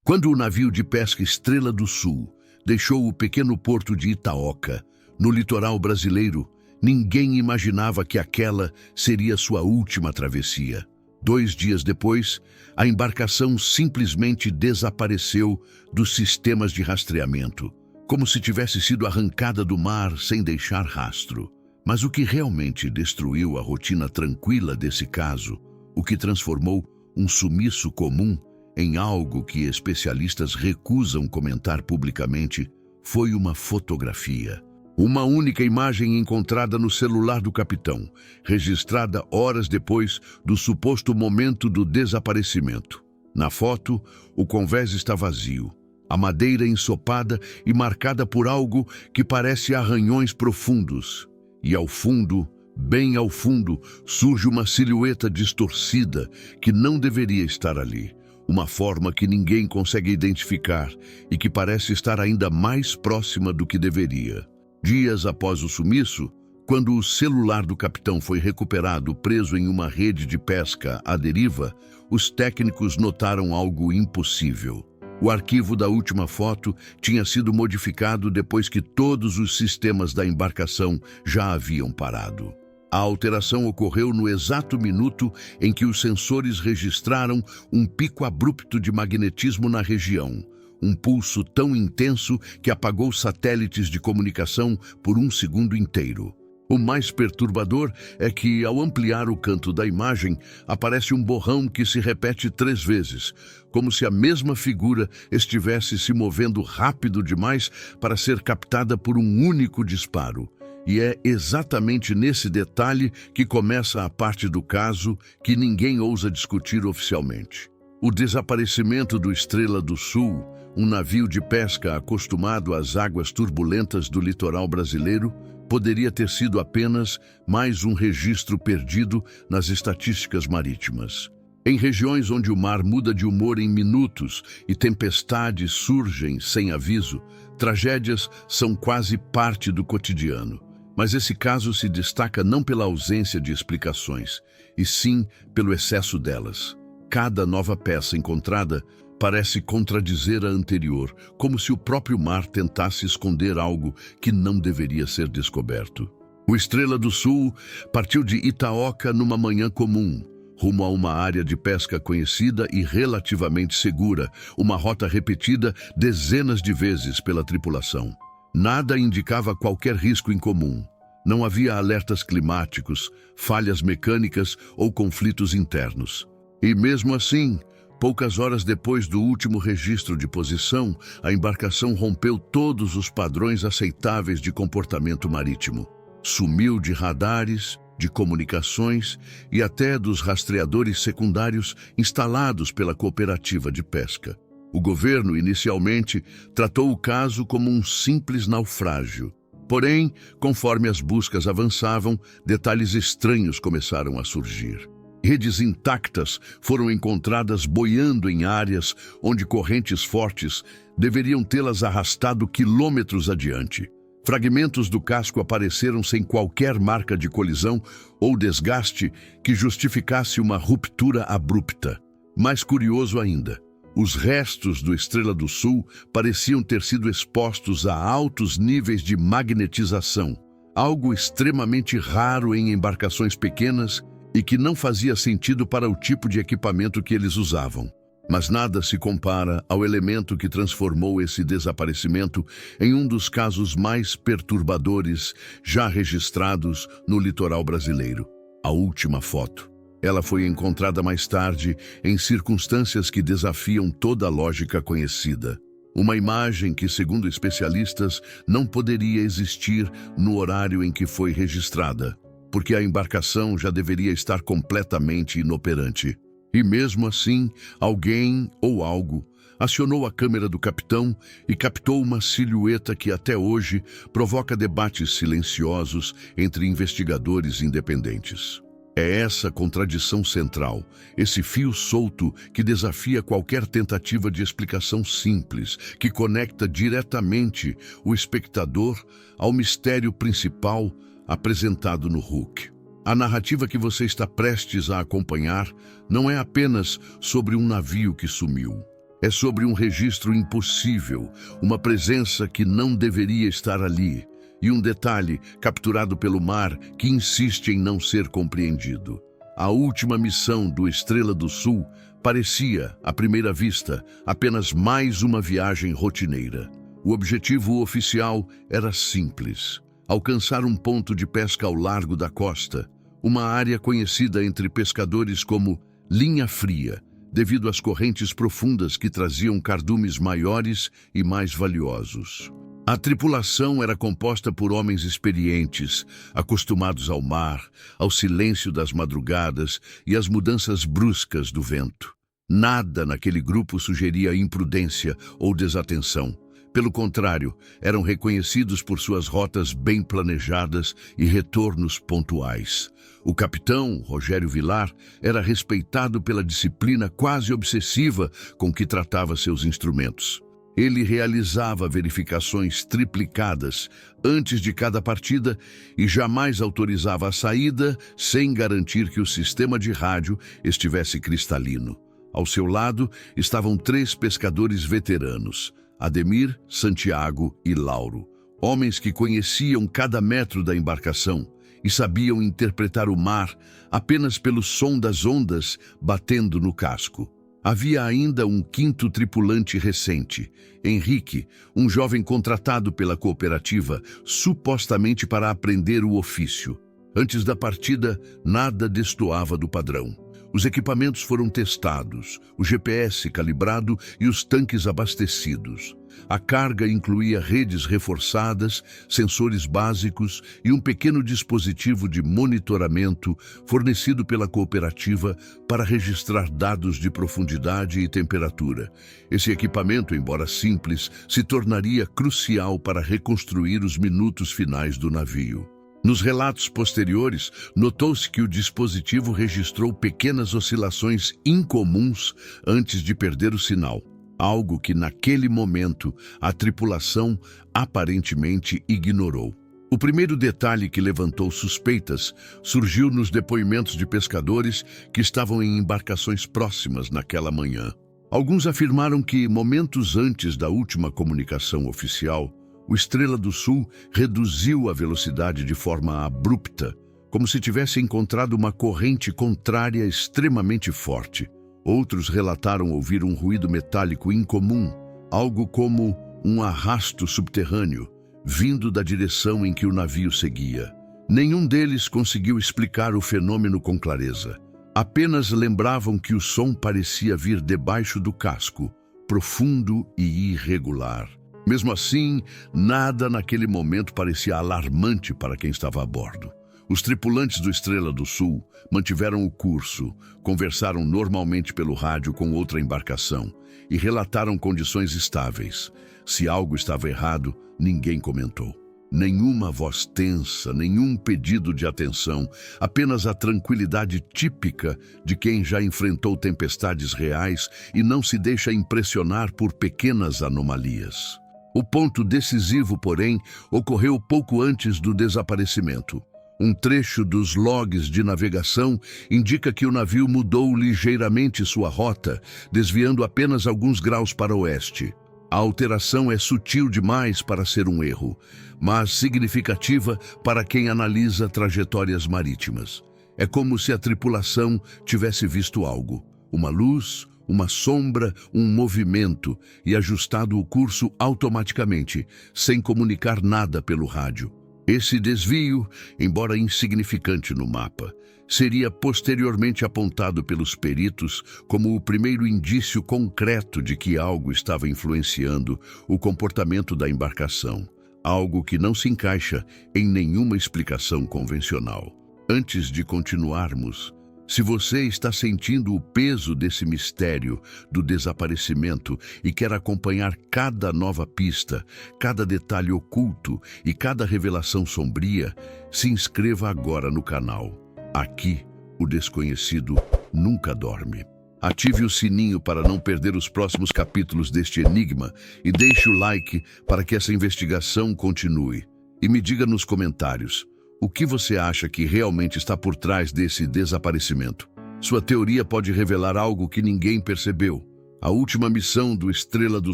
Quando o navio de pesca Estrela do Sul deixou o pequeno porto de Itaoca, no litoral brasileiro, ninguém imaginava que aquela seria sua última travessia. 2 dias depois, a embarcação simplesmente desapareceu dos sistemas de rastreamento, como se tivesse sido arrancada do mar sem deixar rastro. Mas o que realmente destruiu a rotina tranquila desse caso, o que transformou um sumiço comum em algo que especialistas recusam comentar publicamente, foi uma fotografia. Uma única imagem encontrada no celular do capitão, registrada horas depois do suposto momento do desaparecimento. Na foto, o convés está vazio, a madeira ensopada e marcada por algo que parece arranhões profundos. E ao fundo, bem ao fundo, surge uma silhueta distorcida que não deveria estar ali. Uma forma que ninguém consegue identificar e que parece estar ainda mais próxima do que deveria. Dias após o sumiço, quando o celular do capitão foi recuperado preso em uma rede de pesca à deriva, os técnicos notaram algo impossível. O arquivo da última foto tinha sido modificado depois que todos os sistemas da embarcação já haviam parado. A alteração ocorreu no exato minuto em que os sensores registraram um pico abrupto de magnetismo na região, um pulso tão intenso que apagou satélites de comunicação por 1 segundo inteiro. O mais perturbador é que, ao ampliar o canto da imagem, aparece um borrão que se repete 3 vezes, como se a mesma figura estivesse se movendo rápido demais para ser captada por um único disparo. E é exatamente nesse detalhe que começa a parte do caso que ninguém ousa discutir oficialmente. O desaparecimento do Estrela do Sul, um navio de pesca acostumado às águas turbulentas do litoral brasileiro, poderia ter sido apenas mais um registro perdido nas estatísticas marítimas. Em regiões onde o mar muda de humor em minutos e tempestades surgem sem aviso, tragédias são quase parte do cotidiano. Mas esse caso se destaca não pela ausência de explicações, e sim pelo excesso delas. Cada nova peça encontrada parece contradizer a anterior, como se o próprio mar tentasse esconder algo que não deveria ser descoberto. O Estrela do Sul partiu de Itaoca numa manhã comum, rumo a uma área de pesca conhecida e relativamente segura, uma rota repetida dezenas de vezes pela tripulação. Nada indicava qualquer risco em comum. Não havia alertas climáticos, falhas mecânicas ou conflitos internos. E mesmo assim, poucas horas depois do último registro de posição, a embarcação rompeu todos os padrões aceitáveis de comportamento marítimo. Sumiu de radares, de comunicações e até dos rastreadores secundários instalados pela cooperativa de pesca. O governo, inicialmente, tratou o caso como um simples naufrágio. Porém, conforme as buscas avançavam, detalhes estranhos começaram a surgir. Redes intactas foram encontradas boiando em áreas onde correntes fortes deveriam tê-las arrastado quilômetros adiante. Fragmentos do casco apareceram sem qualquer marca de colisão ou desgaste que justificasse uma ruptura abrupta. Mais curioso ainda, os restos do Estrela do Sul pareciam ter sido expostos a altos níveis de magnetização, algo extremamente raro em embarcações pequenas e que não fazia sentido para o tipo de equipamento que eles usavam. Mas nada se compara ao elemento que transformou esse desaparecimento em um dos casos mais perturbadores já registrados no litoral brasileiro. A última foto. Ela foi encontrada mais tarde em circunstâncias que desafiam toda a lógica conhecida. Uma imagem que, segundo especialistas, não poderia existir no horário em que foi registrada, porque a embarcação já deveria estar completamente inoperante. E mesmo assim, alguém ou algo acionou a câmera do capitão e captou uma silhueta que até hoje provoca debates silenciosos entre investigadores independentes. É essa contradição central, esse fio solto que desafia qualquer tentativa de explicação simples, que conecta diretamente o espectador ao mistério principal apresentado no Hook. A narrativa que você está prestes a acompanhar não é apenas sobre um navio que sumiu. É sobre um registro impossível, uma presença que não deveria estar ali, e um detalhe capturado pelo mar que insiste em não ser compreendido. A última missão do Estrela do Sul parecia, à primeira vista, apenas mais uma viagem rotineira. O objetivo oficial era simples: alcançar um ponto de pesca ao largo da costa, uma área conhecida entre pescadores como linha fria, devido às correntes profundas que traziam cardumes maiores e mais valiosos. A tripulação era composta por homens experientes, acostumados ao mar, ao silêncio das madrugadas e às mudanças bruscas do vento. Nada naquele grupo sugeria imprudência ou desatenção. Pelo contrário, eram reconhecidos por suas rotas bem planejadas e retornos pontuais. O capitão, Rogério Vilar, era respeitado pela disciplina quase obsessiva com que tratava seus instrumentos. Ele realizava verificações triplicadas antes de cada partida e jamais autorizava a saída sem garantir que o sistema de rádio estivesse cristalino. Ao seu lado estavam 3 pescadores veteranos: Ademir, Santiago e Lauro, homens que conheciam cada metro da embarcação e sabiam interpretar o mar apenas pelo som das ondas batendo no casco. Havia ainda um 5º tripulante recente, Henrique, um jovem contratado pela cooperativa, supostamente para aprender o ofício. Antes da partida, nada destoava do padrão. Os equipamentos foram testados, o GPS calibrado e os tanques abastecidos. A carga incluía redes reforçadas, sensores básicos e um pequeno dispositivo de monitoramento fornecido pela cooperativa para registrar dados de profundidade e temperatura. Esse equipamento, embora simples, se tornaria crucial para reconstruir os minutos finais do navio. Nos relatos posteriores, notou-se que o dispositivo registrou pequenas oscilações incomuns antes de perder o sinal, algo que naquele momento a tripulação aparentemente ignorou. O primeiro detalhe que levantou suspeitas surgiu nos depoimentos de pescadores que estavam em embarcações próximas naquela manhã. Alguns afirmaram que, momentos antes da última comunicação oficial, o Estrela do Sul reduziu a velocidade de forma abrupta, como se tivesse encontrado uma corrente contrária extremamente forte. Outros relataram ouvir um ruído metálico incomum, algo como um arrasto subterrâneo, vindo da direção em que o navio seguia. Nenhum deles conseguiu explicar o fenômeno com clareza. Apenas lembravam que o som parecia vir debaixo do casco, profundo e irregular. Mesmo assim, nada naquele momento parecia alarmante para quem estava a bordo. Os tripulantes do Estrela do Sul mantiveram o curso, conversaram normalmente pelo rádio com outra embarcação e relataram condições estáveis. Se algo estava errado, ninguém comentou. Nenhuma voz tensa, nenhum pedido de atenção, apenas a tranquilidade típica de quem já enfrentou tempestades reais e não se deixa impressionar por pequenas anomalias. O ponto decisivo, porém, ocorreu pouco antes do desaparecimento. Um trecho dos logs de navegação indica que o navio mudou ligeiramente sua rota, desviando apenas alguns graus para oeste. A alteração é sutil demais para ser um erro, mas significativa para quem analisa trajetórias marítimas. É como se a tripulação tivesse visto algo: uma luz, uma sombra, um movimento, e ajustado o curso automaticamente, sem comunicar nada pelo rádio. Esse desvio, embora insignificante no mapa, seria posteriormente apontado pelos peritos como o primeiro indício concreto de que algo estava influenciando o comportamento da embarcação, algo que não se encaixa em nenhuma explicação convencional. Antes de continuarmos, se você está sentindo o peso desse mistério do desaparecimento e quer acompanhar cada nova pista, cada detalhe oculto e cada revelação sombria, se inscreva agora no canal. Aqui, o desconhecido nunca dorme. Ative o sininho para não perder os próximos capítulos deste enigma e deixe o like para que essa investigação continue. E me diga nos comentários: o que você acha que realmente está por trás desse desaparecimento? Sua teoria pode revelar algo que ninguém percebeu. A última missão do Estrela do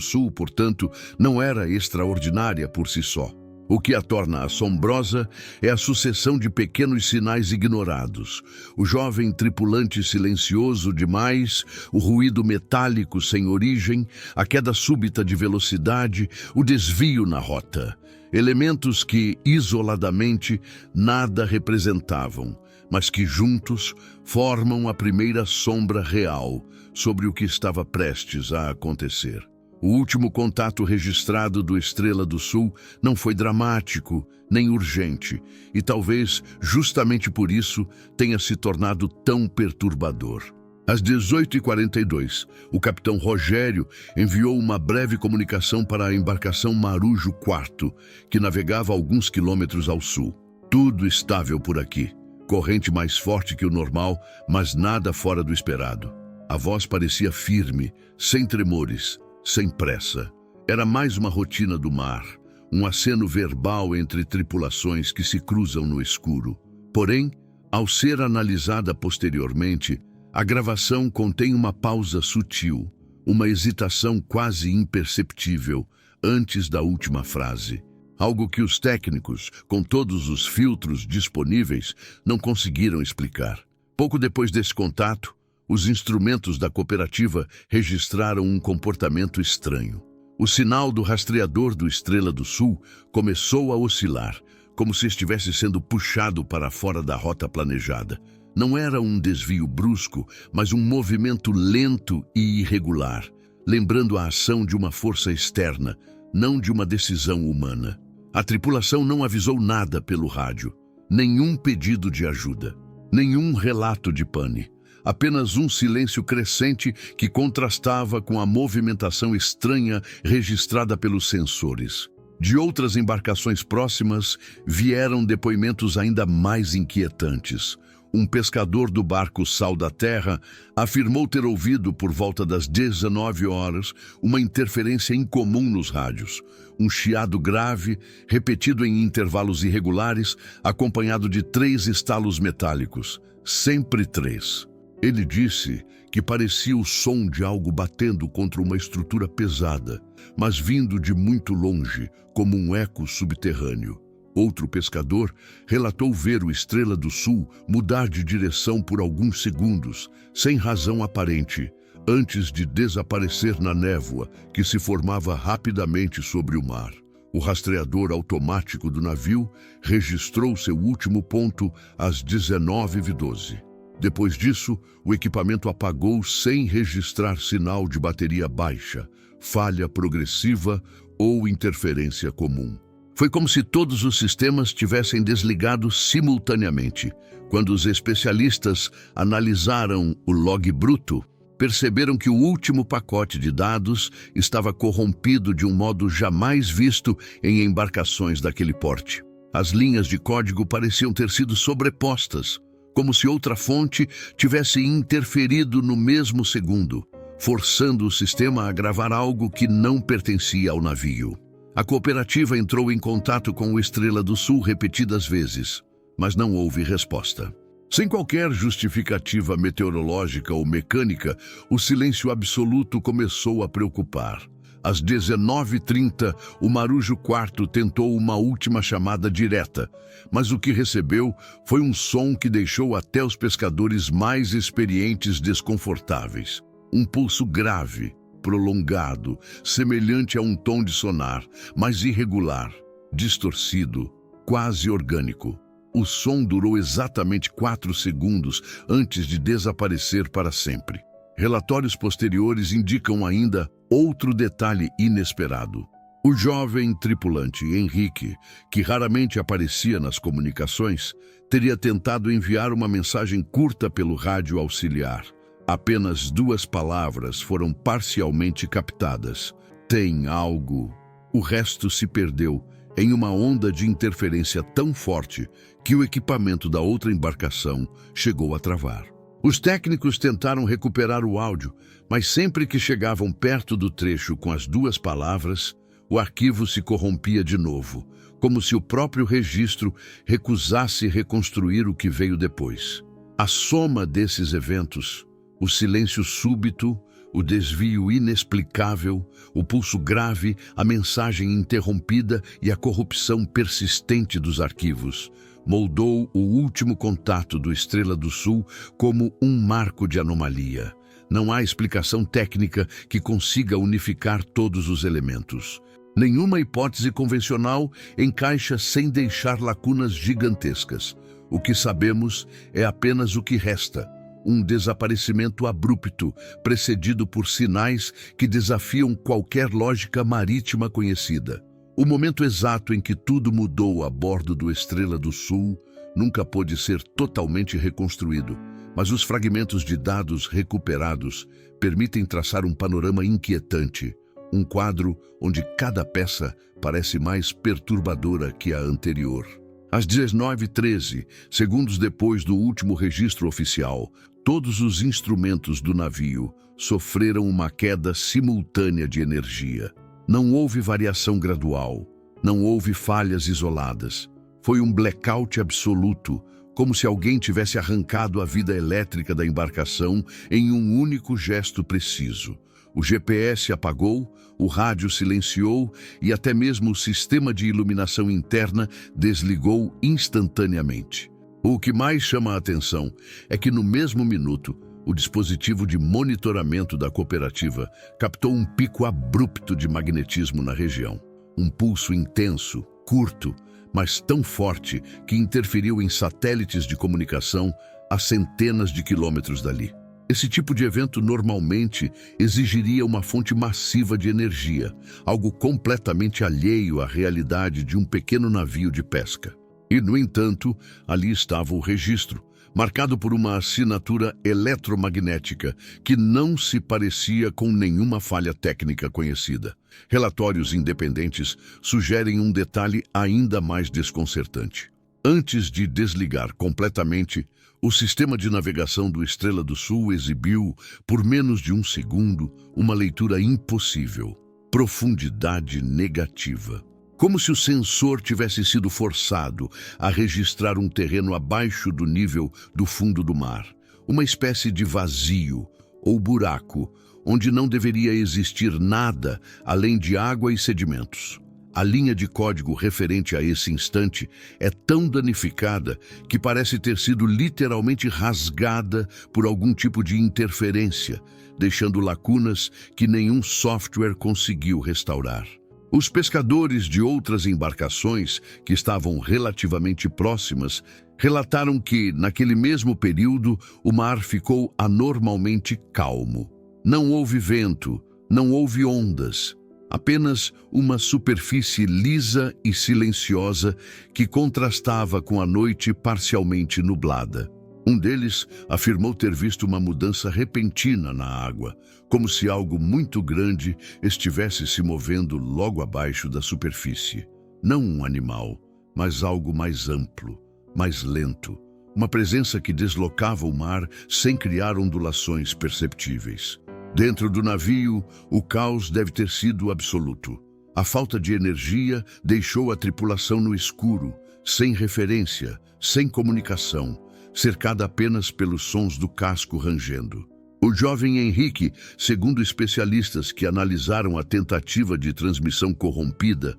Sul, portanto, não era extraordinária por si só. O que a torna assombrosa é a sucessão de pequenos sinais ignorados. O jovem tripulante silencioso demais, o ruído metálico sem origem, a queda súbita de velocidade, o desvio na rota. Elementos que, isoladamente, nada representavam, mas que juntos formam a primeira sombra real sobre o que estava prestes a acontecer. O último contato registrado do Estrela do Sul não foi dramático, nem urgente, e talvez, justamente por isso, tenha se tornado tão perturbador. Às 18h42, o capitão Rogério enviou uma breve comunicação para a embarcação Marujo IV, que navegava alguns quilômetros ao sul. Tudo estável por aqui. Corrente mais forte que o normal, mas nada fora do esperado. A voz parecia firme, sem tremores, sem pressa. Era mais uma rotina do mar, um aceno verbal entre tripulações que se cruzam no escuro. Porém, ao ser analisada posteriormente, a gravação contém uma pausa sutil, uma hesitação quase imperceptível antes da última frase. Algo que os técnicos, com todos os filtros disponíveis, não conseguiram explicar. Pouco depois desse contato, os instrumentos da cooperativa registraram um comportamento estranho. O sinal do rastreador do Estrela do Sul começou a oscilar, como se estivesse sendo puxado para fora da rota planejada. Não era um desvio brusco, mas um movimento lento e irregular, lembrando a ação de uma força externa, não de uma decisão humana. A tripulação não avisou nada pelo rádio, nenhum pedido de ajuda, nenhum relato de pane. Apenas um silêncio crescente que contrastava com a movimentação estranha registrada pelos sensores. De outras embarcações próximas vieram depoimentos ainda mais inquietantes. Um pescador do barco Sal da Terra afirmou ter ouvido, por volta das 19 horas, uma interferência incomum nos rádios. Um chiado grave, repetido em intervalos irregulares, acompanhado de 3 estalos metálicos. Sempre 3. Ele disse que parecia o som de algo batendo contra uma estrutura pesada, mas vindo de muito longe, como um eco subterrâneo. Outro pescador relatou ver o Estrela do Sul mudar de direção por alguns segundos, sem razão aparente, antes de desaparecer na névoa que se formava rapidamente sobre o mar. O rastreador automático do navio registrou seu último ponto às 19h12. Depois disso, o equipamento apagou sem registrar sinal de bateria baixa, falha progressiva ou interferência comum. Foi como se todos os sistemas tivessem desligado simultaneamente. Quando os especialistas analisaram o log bruto, perceberam que o último pacote de dados estava corrompido de um modo jamais visto em embarcações daquele porte. As linhas de código pareciam ter sido sobrepostas, como se outra fonte tivesse interferido no mesmo segundo, forçando o sistema a gravar algo que não pertencia ao navio. A cooperativa entrou em contato com o Estrela do Sul repetidas vezes, mas não houve resposta. Sem qualquer justificativa meteorológica ou mecânica, o silêncio absoluto começou a preocupar. Às 19h30, o Marujo IV tentou uma última chamada direta, mas o que recebeu foi um som que deixou até os pescadores mais experientes desconfortáveis. Um pulso grave, prolongado, semelhante a um tom de sonar, mas irregular, distorcido, quase orgânico. O som durou exatamente 4 segundos antes de desaparecer para sempre. Relatórios posteriores indicam ainda outro detalhe inesperado. O jovem tripulante Henrique, que raramente aparecia nas comunicações, teria tentado enviar uma mensagem curta pelo rádio auxiliar. Apenas 2 palavras foram parcialmente captadas. Tem algo. O resto se perdeu em uma onda de interferência tão forte que o equipamento da outra embarcação chegou a travar. Os técnicos tentaram recuperar o áudio, mas sempre que chegavam perto do trecho com as 2 palavras, o arquivo se corrompia de novo, como se o próprio registro recusasse reconstruir o que veio depois. A soma desses eventos, o silêncio súbito, O desvio inexplicável, o pulso grave, a mensagem interrompida e a corrupção persistente dos arquivos moldou o último contato do Estrela do Sul como um marco de anomalia. Não há explicação técnica que consiga unificar todos os elementos. Nenhuma hipótese convencional encaixa sem deixar lacunas gigantescas. O que sabemos é apenas o que resta. Um desaparecimento abrupto, precedido por sinais que desafiam qualquer lógica marítima conhecida. O momento exato em que tudo mudou a bordo do Estrela do Sul nunca pôde ser totalmente reconstruído, mas os fragmentos de dados recuperados permitem traçar um panorama inquietante, um quadro onde cada peça parece mais perturbadora que a anterior. Às 19h13, segundos depois do último registro oficial, todos os instrumentos do navio sofreram uma queda simultânea de energia. Não houve variação gradual, não houve falhas isoladas. Foi um blackout absoluto, como se alguém tivesse arrancado a vida elétrica da embarcação em um único gesto preciso. O GPS apagou, o rádio silenciou e até mesmo o sistema de iluminação interna desligou instantaneamente. O que mais chama a atenção é que no mesmo minuto, o dispositivo de monitoramento da cooperativa captou um pico abrupto de magnetismo na região. Um pulso intenso, curto, mas tão forte que interferiu em satélites de comunicação a centenas de quilômetros dali. Esse tipo de evento normalmente exigiria uma fonte massiva de energia, algo completamente alheio à realidade de um pequeno navio de pesca. E, no entanto, ali estava o registro, marcado por uma assinatura eletromagnética que não se parecia com nenhuma falha técnica conhecida. Relatórios independentes sugerem um detalhe ainda mais desconcertante. Antes de desligar completamente, o sistema de navegação do Estrela do Sul exibiu, por menos de um segundo, uma leitura impossível: profundidade negativa. Como se o sensor tivesse sido forçado a registrar um terreno abaixo do nível do fundo do mar, uma espécie de vazio ou buraco, onde não deveria existir nada além de água e sedimentos. A linha de código referente a esse instante é tão danificada que parece ter sido literalmente rasgada por algum tipo de interferência, deixando lacunas que nenhum software conseguiu restaurar. Os pescadores de outras embarcações, que estavam relativamente próximas, relataram que, naquele mesmo período, o mar ficou anormalmente calmo. Não houve vento, não houve ondas. Apenas uma superfície lisa e silenciosa que contrastava com a noite parcialmente nublada. Um deles afirmou ter visto uma mudança repentina na água, como se algo muito grande estivesse se movendo logo abaixo da superfície. Não um animal, mas algo mais amplo, mais lento. Uma presença que deslocava o mar sem criar ondulações perceptíveis. Dentro do navio, o caos deve ter sido absoluto. A falta de energia deixou a tripulação no escuro, sem referência, sem comunicação, cercada apenas pelos sons do casco rangendo. O jovem Henrique, segundo especialistas que analisaram a tentativa de transmissão corrompida,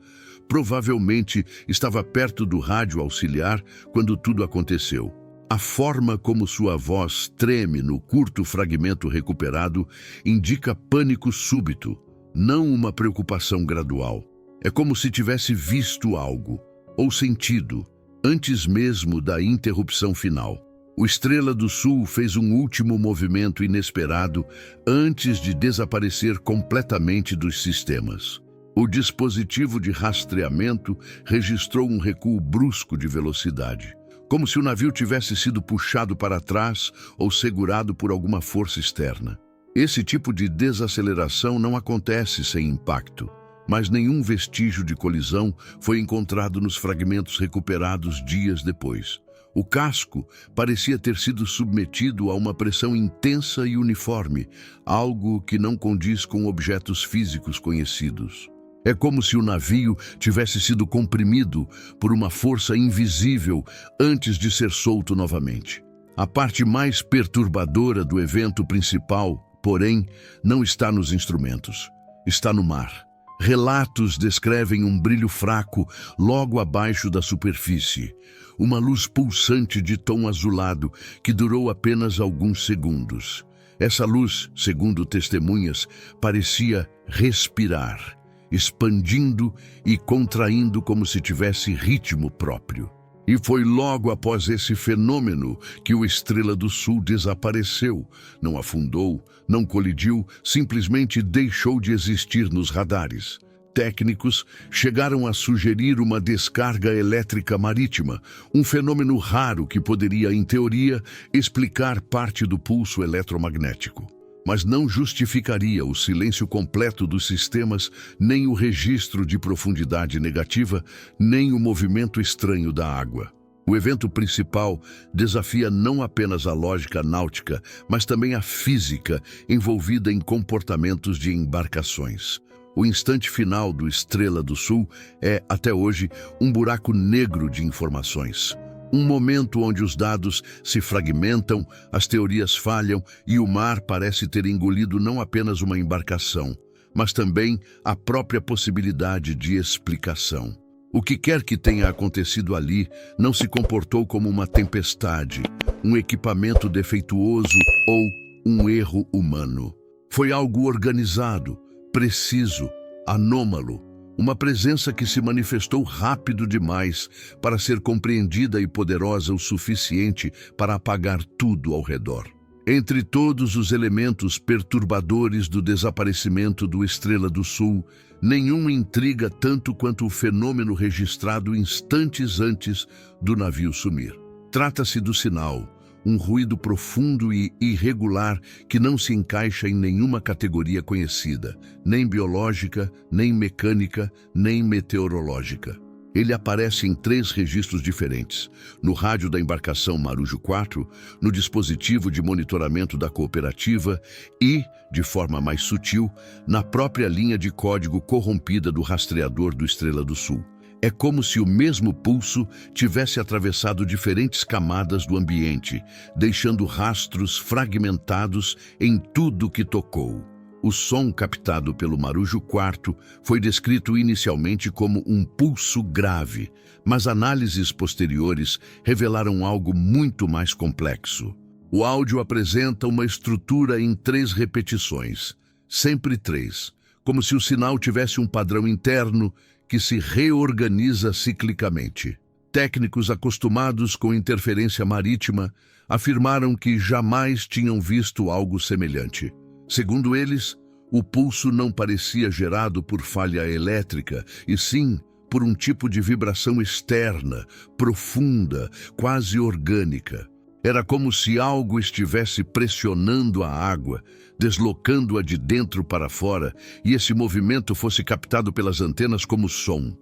provavelmente estava perto do rádio auxiliar quando tudo aconteceu. A forma como sua voz treme no curto fragmento recuperado indica pânico súbito, não uma preocupação gradual. É como se tivesse visto algo, ou sentido, antes mesmo da interrupção final. O Estrela do Sul fez um último movimento inesperado antes de desaparecer completamente dos sistemas. O dispositivo de rastreamento registrou um recuo brusco de velocidade, como se o navio tivesse sido puxado para trás ou segurado por alguma força externa. Esse tipo de desaceleração não acontece sem impacto, mas nenhum vestígio de colisão foi encontrado nos fragmentos recuperados dias depois. O casco parecia ter sido submetido a uma pressão intensa e uniforme, algo que não condiz com objetos físicos conhecidos. É como se o navio tivesse sido comprimido por uma força invisível antes de ser solto novamente. A parte mais perturbadora do evento principal porém, não está nos instrumentos, está no mar. Relatos descrevem um brilho fraco logo abaixo da superfície, uma luz pulsante de tom azulado que durou apenas alguns segundos. Essa luz, segundo testemunhas, parecia respirar, expandindo e contraindo como se tivesse ritmo próprio. E foi logo após esse fenômeno que o Estrela do Sul desapareceu. Não afundou, não colidiu, simplesmente deixou de existir nos radares. Técnicos chegaram a sugerir uma descarga elétrica marítima, um fenômeno raro que poderia, em teoria, explicar parte do pulso eletromagnético. Mas não justificaria o silêncio completo dos sistemas, nem o registro de profundidade negativa, nem o movimento estranho da água. O evento principal desafia não apenas a lógica náutica, mas também a física envolvida em comportamentos de embarcações. O instante final do Estrela do Sul é, até hoje, um buraco negro de informações. Um momento onde os dados se fragmentam, as teorias falham e o mar parece ter engolido não apenas uma embarcação, mas também a própria possibilidade de explicação. O que quer que tenha acontecido ali não se comportou como uma tempestade, um equipamento defeituoso ou um erro humano. Foi algo organizado, preciso, anômalo. Uma presença que se manifestou rápido demais para ser compreendida e poderosa o suficiente para apagar tudo ao redor. Entre todos os elementos perturbadores do desaparecimento do Estrela do Sul, nenhum intriga tanto quanto o fenômeno registrado instantes antes do navio sumir. Trata-se do sinal, um ruído profundo e irregular que não se encaixa em nenhuma categoria conhecida, nem biológica, nem mecânica, nem meteorológica. Ele aparece em 3 registros diferentes: no rádio da embarcação Marujo 4, no dispositivo de monitoramento da cooperativa e, de forma mais sutil, na própria linha de código corrompida do rastreador do Estrela do Sul. É como se o mesmo pulso tivesse atravessado diferentes camadas do ambiente, deixando rastros fragmentados em tudo que tocou. O som captado pelo Marujo 4 foi descrito inicialmente como um pulso grave, mas análises posteriores revelaram algo muito mais complexo. O áudio apresenta uma estrutura em 3 repetições, sempre 3, como se o sinal tivesse um padrão interno que se reorganiza ciclicamente. Técnicos acostumados com interferência marítima afirmaram que jamais tinham visto algo semelhante. Segundo eles, o pulso não parecia gerado por falha elétrica, e sim por um tipo de vibração externa, profunda, quase orgânica. Era como se algo estivesse pressionando a água, deslocando-a de dentro para fora, e esse movimento fosse captado pelas antenas como som.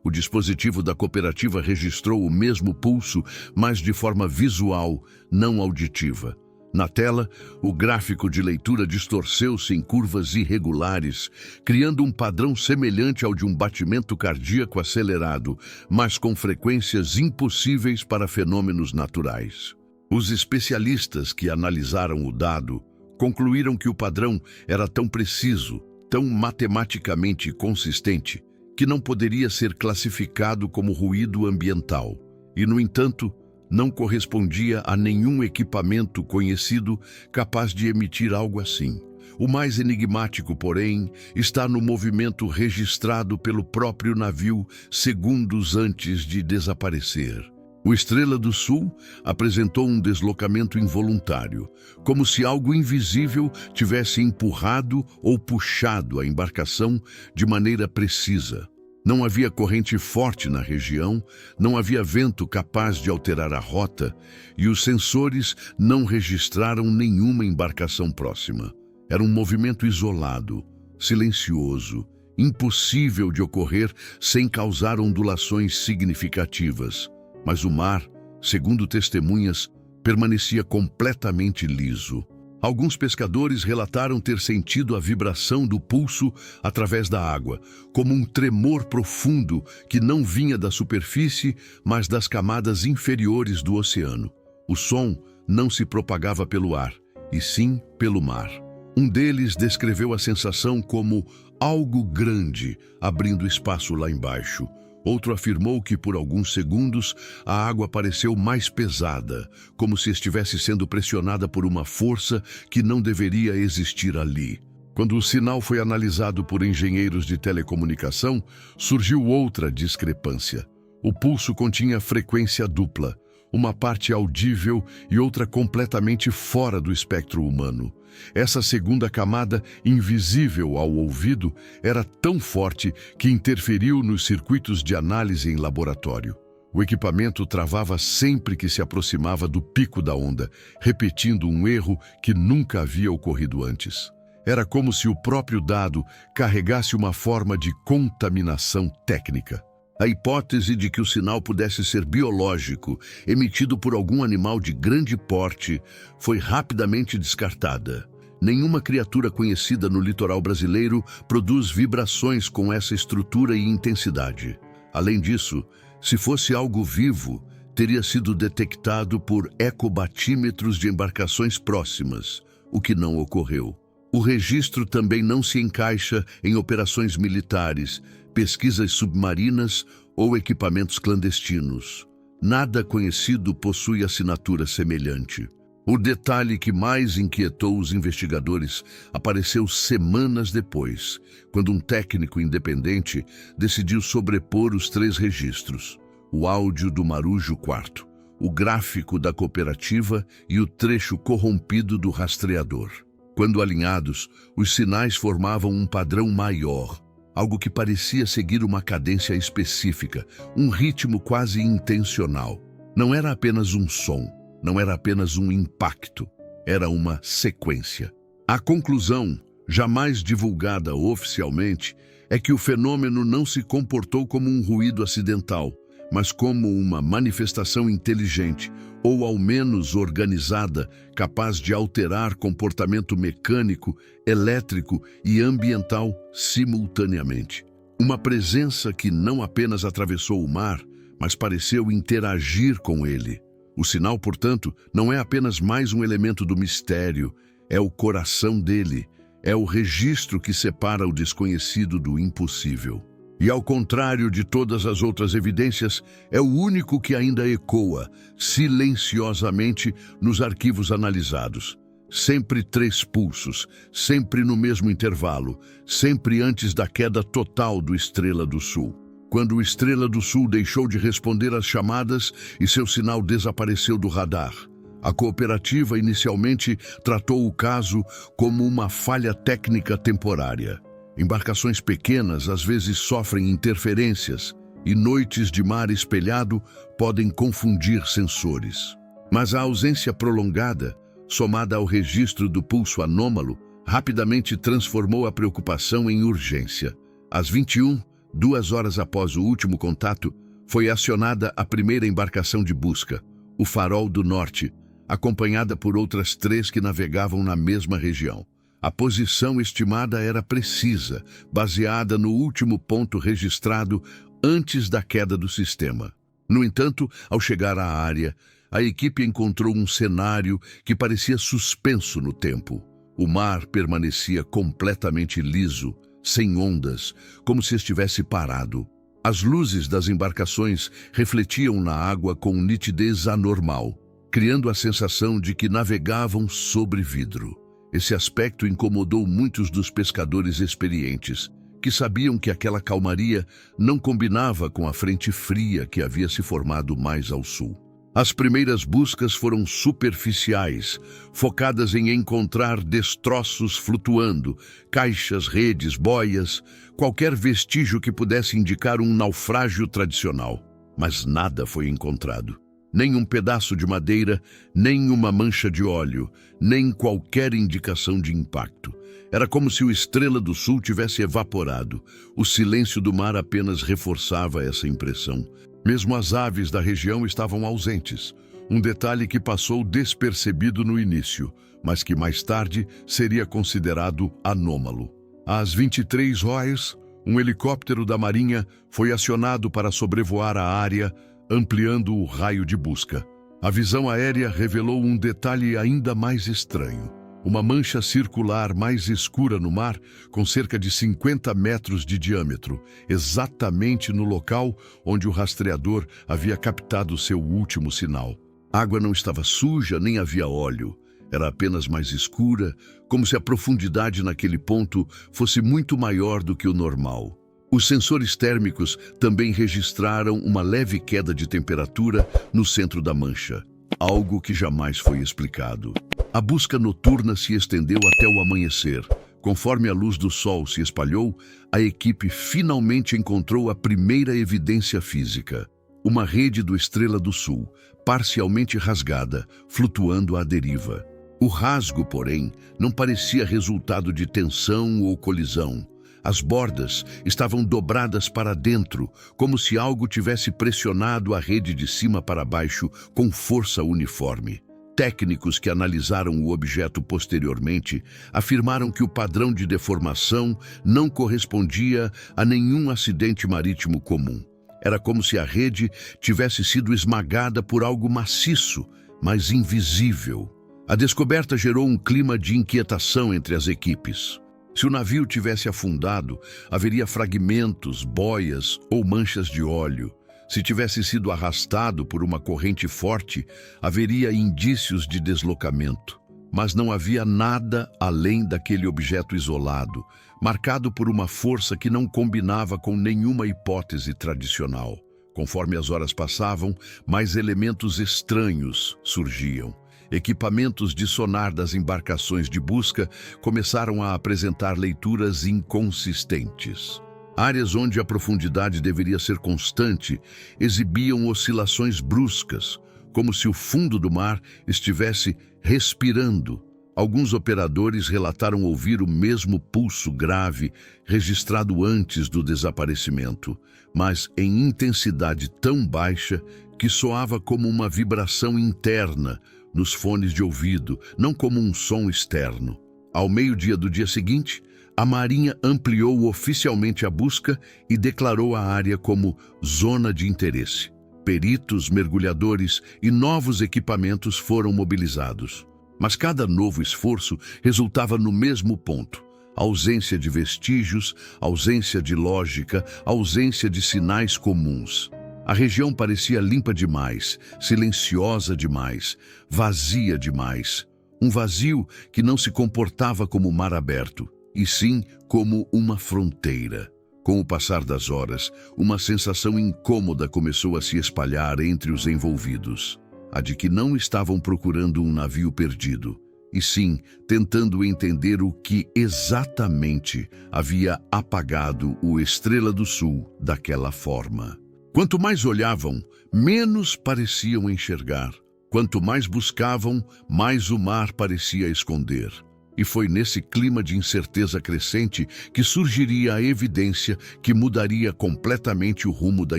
O dispositivo da cooperativa registrou o mesmo pulso, mas de forma visual, não auditiva. Na tela, o gráfico de leitura distorceu-se em curvas irregulares, criando um padrão semelhante ao de um batimento cardíaco acelerado, mas com frequências impossíveis para fenômenos naturais. Os especialistas que analisaram o dado concluíram que o padrão era tão preciso, tão matematicamente consistente, que não poderia ser classificado como ruído ambiental. E, no entanto, não correspondia a nenhum equipamento conhecido capaz de emitir algo assim. O mais enigmático, porém, está no movimento registrado pelo próprio navio segundos antes de desaparecer. O Estrela do Sul apresentou um deslocamento involuntário, como se algo invisível tivesse empurrado ou puxado a embarcação de maneira precisa. Não havia corrente forte na região, não havia vento capaz de alterar a rota, e os sensores não registraram nenhuma embarcação próxima. Era um movimento isolado, silencioso, impossível de ocorrer sem causar ondulações significativas. Mas o mar, segundo testemunhas, permanecia completamente liso. Alguns pescadores relataram ter sentido a vibração do pulso através da água, como um tremor profundo que não vinha da superfície, mas das camadas inferiores do oceano. O som não se propagava pelo ar, e sim pelo mar. Um deles descreveu a sensação como algo grande abrindo espaço lá embaixo. Outro afirmou que, por alguns segundos, a água pareceu mais pesada, como se estivesse sendo pressionada por uma força que não deveria existir ali. Quando o sinal foi analisado por engenheiros de telecomunicação, surgiu outra discrepância. O pulso continha frequência dupla, uma parte audível e outra completamente fora do espectro humano. Essa segunda camada, invisível ao ouvido, era tão forte que interferiu nos circuitos de análise em laboratório. O equipamento travava sempre que se aproximava do pico da onda, repetindo um erro que nunca havia ocorrido antes. Era como se o próprio dado carregasse uma forma de contaminação técnica. A hipótese de que o sinal pudesse ser biológico, emitido por algum animal de grande porte, foi rapidamente descartada. Nenhuma criatura conhecida no litoral brasileiro produz vibrações com essa estrutura e intensidade. Além disso, se fosse algo vivo, teria sido detectado por ecobatímetros de embarcações próximas, o que não ocorreu. O registro também não se encaixa em operações militares, pesquisas submarinas ou equipamentos clandestinos. Nada conhecido possui assinatura semelhante. O detalhe que mais inquietou os investigadores apareceu semanas depois, quando um técnico independente decidiu sobrepor os 3 registros: o áudio do Marujo IV, o gráfico da cooperativa e o trecho corrompido do rastreador. Quando alinhados, os sinais formavam um padrão maior, algo que parecia seguir uma cadência específica, um ritmo quase intencional. Não era apenas um som, não era apenas um impacto, era uma sequência. A conclusão, jamais divulgada oficialmente, é que o fenômeno não se comportou como um ruído acidental, mas como uma manifestação inteligente, ou ao menos organizada, capaz de alterar comportamento mecânico, elétrico e ambiental simultaneamente. Uma presença que não apenas atravessou o mar, mas pareceu interagir com ele. O sinal, portanto, não é apenas mais um elemento do mistério, é o coração dele, é o registro que separa o desconhecido do impossível. E ao contrário de todas as outras evidências, é o único que ainda ecoa, silenciosamente, nos arquivos analisados. Sempre 3 pulsos, sempre no mesmo intervalo, sempre antes da queda total do Estrela do Sul. Quando o Estrela do Sul deixou de responder às chamadas e seu sinal desapareceu do radar, a cooperativa inicialmente tratou o caso como uma falha técnica temporária. Embarcações pequenas às vezes sofrem interferências e noites de mar espelhado podem confundir sensores. Mas a ausência prolongada, somada ao registro do pulso anômalo, rapidamente transformou a preocupação em urgência. Às 21, 2 horas após o último contato, foi acionada a primeira embarcação de busca, o Farol do Norte, acompanhada por outras 3 que navegavam na mesma região. A posição estimada era precisa, baseada no último ponto registrado antes da queda do sistema. No entanto, ao chegar à área, a equipe encontrou um cenário que parecia suspenso no tempo. O mar permanecia completamente liso, sem ondas, como se estivesse parado. As luzes das embarcações refletiam na água com nitidez anormal, criando a sensação de que navegavam sobre vidro. Esse aspecto incomodou muitos dos pescadores experientes, que sabiam que aquela calmaria não combinava com a frente fria que havia se formado mais ao sul. As primeiras buscas foram superficiais, focadas em encontrar destroços flutuando, caixas, redes, boias, qualquer vestígio que pudesse indicar um naufrágio tradicional. Mas nada foi encontrado. Nem um pedaço de madeira, nem uma mancha de óleo, nem qualquer indicação de impacto. Era como se o Estrela do Sul tivesse evaporado. O silêncio do mar apenas reforçava essa impressão. Mesmo as aves da região estavam ausentes, um detalhe que passou despercebido no início, mas que mais tarde seria considerado anômalo. Às 23h, um helicóptero da Marinha foi acionado para sobrevoar a área, ampliando o raio de busca. A visão aérea revelou um detalhe ainda mais estranho. Uma mancha circular mais escura no mar, com cerca de 50 metros de diâmetro, exatamente no local onde o rastreador havia captado seu último sinal. A água não estava suja, nem havia óleo. Era apenas mais escura, como se a profundidade naquele ponto fosse muito maior do que o normal. Os sensores térmicos também registraram uma leve queda de temperatura no centro da mancha, algo que jamais foi explicado. A busca noturna se estendeu até o amanhecer. Conforme a luz do sol se espalhou, a equipe finalmente encontrou a primeira evidência física. Uma rede do Estrela do Sul, parcialmente rasgada, flutuando à deriva. O rasgo, porém, não parecia resultado de tensão ou colisão. As bordas estavam dobradas para dentro, como se algo tivesse pressionado a rede de cima para baixo com força uniforme. Técnicos que analisaram o objeto posteriormente afirmaram que o padrão de deformação não correspondia a nenhum acidente marítimo comum. Era como se a rede tivesse sido esmagada por algo maciço, mas invisível. A descoberta gerou um clima de inquietação entre as equipes. Se o navio tivesse afundado, haveria fragmentos, boias ou manchas de óleo. Se tivesse sido arrastado por uma corrente forte, haveria indícios de deslocamento. Mas não havia nada além daquele objeto isolado, marcado por uma força que não combinava com nenhuma hipótese tradicional. Conforme as horas passavam, mais elementos estranhos surgiam. Equipamentos de sonar das embarcações de busca começaram a apresentar leituras inconsistentes. Áreas onde a profundidade deveria ser constante exibiam oscilações bruscas, como se o fundo do mar estivesse respirando. Alguns operadores relataram ouvir o mesmo pulso grave registrado antes do desaparecimento, mas em intensidade tão baixa que soava como uma vibração interna nos fones de ouvido, não como um som externo. Ao meio-dia do dia seguinte, a Marinha ampliou oficialmente a busca e declarou a área como zona de interesse. Peritos, mergulhadores e novos equipamentos foram mobilizados. Mas cada novo esforço resultava no mesmo ponto: ausência de vestígios, ausência de lógica, ausência de sinais comuns. A região parecia limpa demais, silenciosa demais, vazia demais. Um vazio que não se comportava como mar aberto, e sim como uma fronteira. Com o passar das horas, uma sensação incômoda começou a se espalhar entre os envolvidos. A de que não estavam procurando um navio perdido, e sim tentando entender o que exatamente havia apagado o Estrela do Sul daquela forma. Quanto mais olhavam, menos pareciam enxergar. Quanto mais buscavam, mais o mar parecia esconder. E foi nesse clima de incerteza crescente que surgiria a evidência que mudaria completamente o rumo da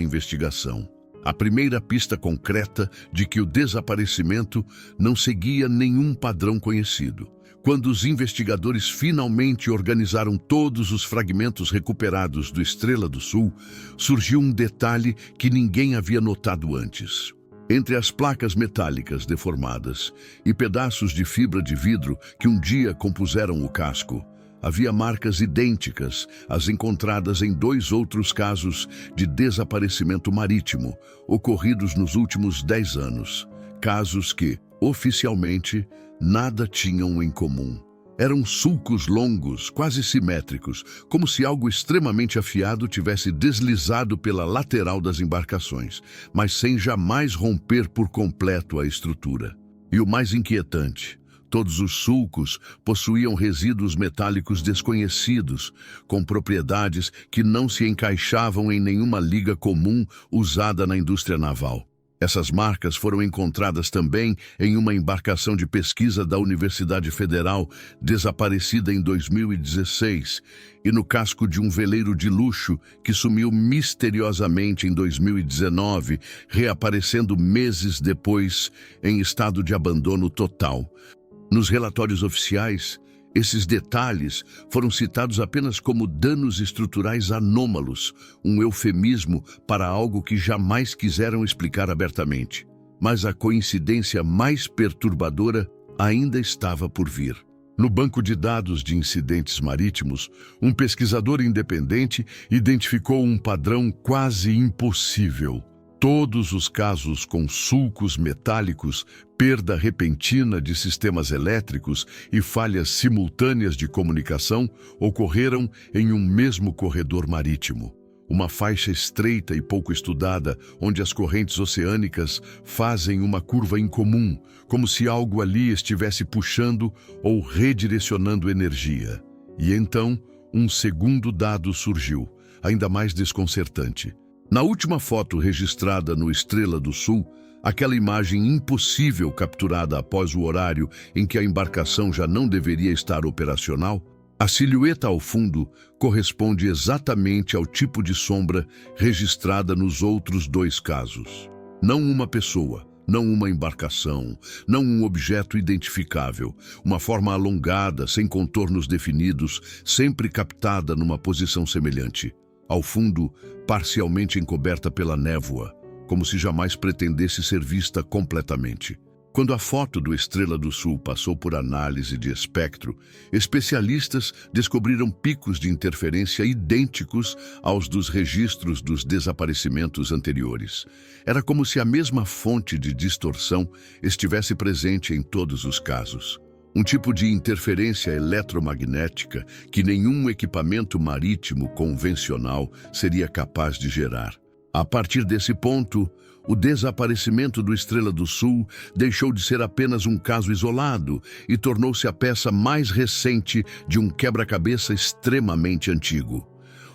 investigação. A primeira pista concreta de que o desaparecimento não seguia nenhum padrão conhecido. Quando os investigadores finalmente organizaram todos os fragmentos recuperados do Estrela do Sul, surgiu um detalhe que ninguém havia notado antes. Entre as placas metálicas deformadas e pedaços de fibra de vidro que um dia compuseram o casco, havia marcas idênticas às encontradas em 2 outros casos de desaparecimento marítimo, ocorridos nos últimos 10 anos. Casos que, oficialmente, nada tinham em comum. Eram sulcos longos, quase simétricos, como se algo extremamente afiado tivesse deslizado pela lateral das embarcações, mas sem jamais romper por completo a estrutura. E o mais inquietante: todos os sulcos possuíam resíduos metálicos desconhecidos, com propriedades que não se encaixavam em nenhuma liga comum usada na indústria naval. Essas marcas foram encontradas também em uma embarcação de pesquisa da Universidade Federal, desaparecida em 2016, e no casco de um veleiro de luxo que sumiu misteriosamente em 2019, reaparecendo meses depois em estado de abandono total. Nos relatórios oficiais, esses detalhes foram citados apenas como danos estruturais anômalos, um eufemismo para algo que jamais quiseram explicar abertamente. Mas a coincidência mais perturbadora ainda estava por vir. No banco de dados de incidentes marítimos, um pesquisador independente identificou um padrão quase impossível. Todos os casos com sulcos metálicos, perda repentina de sistemas elétricos e falhas simultâneas de comunicação ocorreram em um mesmo corredor marítimo. Uma faixa estreita e pouco estudada, onde as correntes oceânicas fazem uma curva incomum, como se algo ali estivesse puxando ou redirecionando energia. E então, um segundo dado surgiu, ainda mais desconcertante. Na última foto registrada no Estrela do Sul, aquela imagem impossível capturada após o horário em que a embarcação já não deveria estar operacional, a silhueta ao fundo corresponde exatamente ao tipo de sombra registrada nos outros dois casos. Não uma pessoa, não uma embarcação, não um objeto identificável, uma forma alongada, sem contornos definidos, sempre captada numa posição semelhante. Ao fundo, parcialmente encoberta pela névoa, como se jamais pretendesse ser vista completamente. Quando a foto do Estrela do Sul passou por análise de espectro, especialistas descobriram picos de interferência idênticos aos dos registros dos desaparecimentos anteriores. Era como se a mesma fonte de distorção estivesse presente em todos os casos. Um tipo de interferência eletromagnética que nenhum equipamento marítimo convencional seria capaz de gerar. A partir desse ponto, o desaparecimento do Estrela do Sul deixou de ser apenas um caso isolado e tornou-se a peça mais recente de um quebra-cabeça extremamente antigo.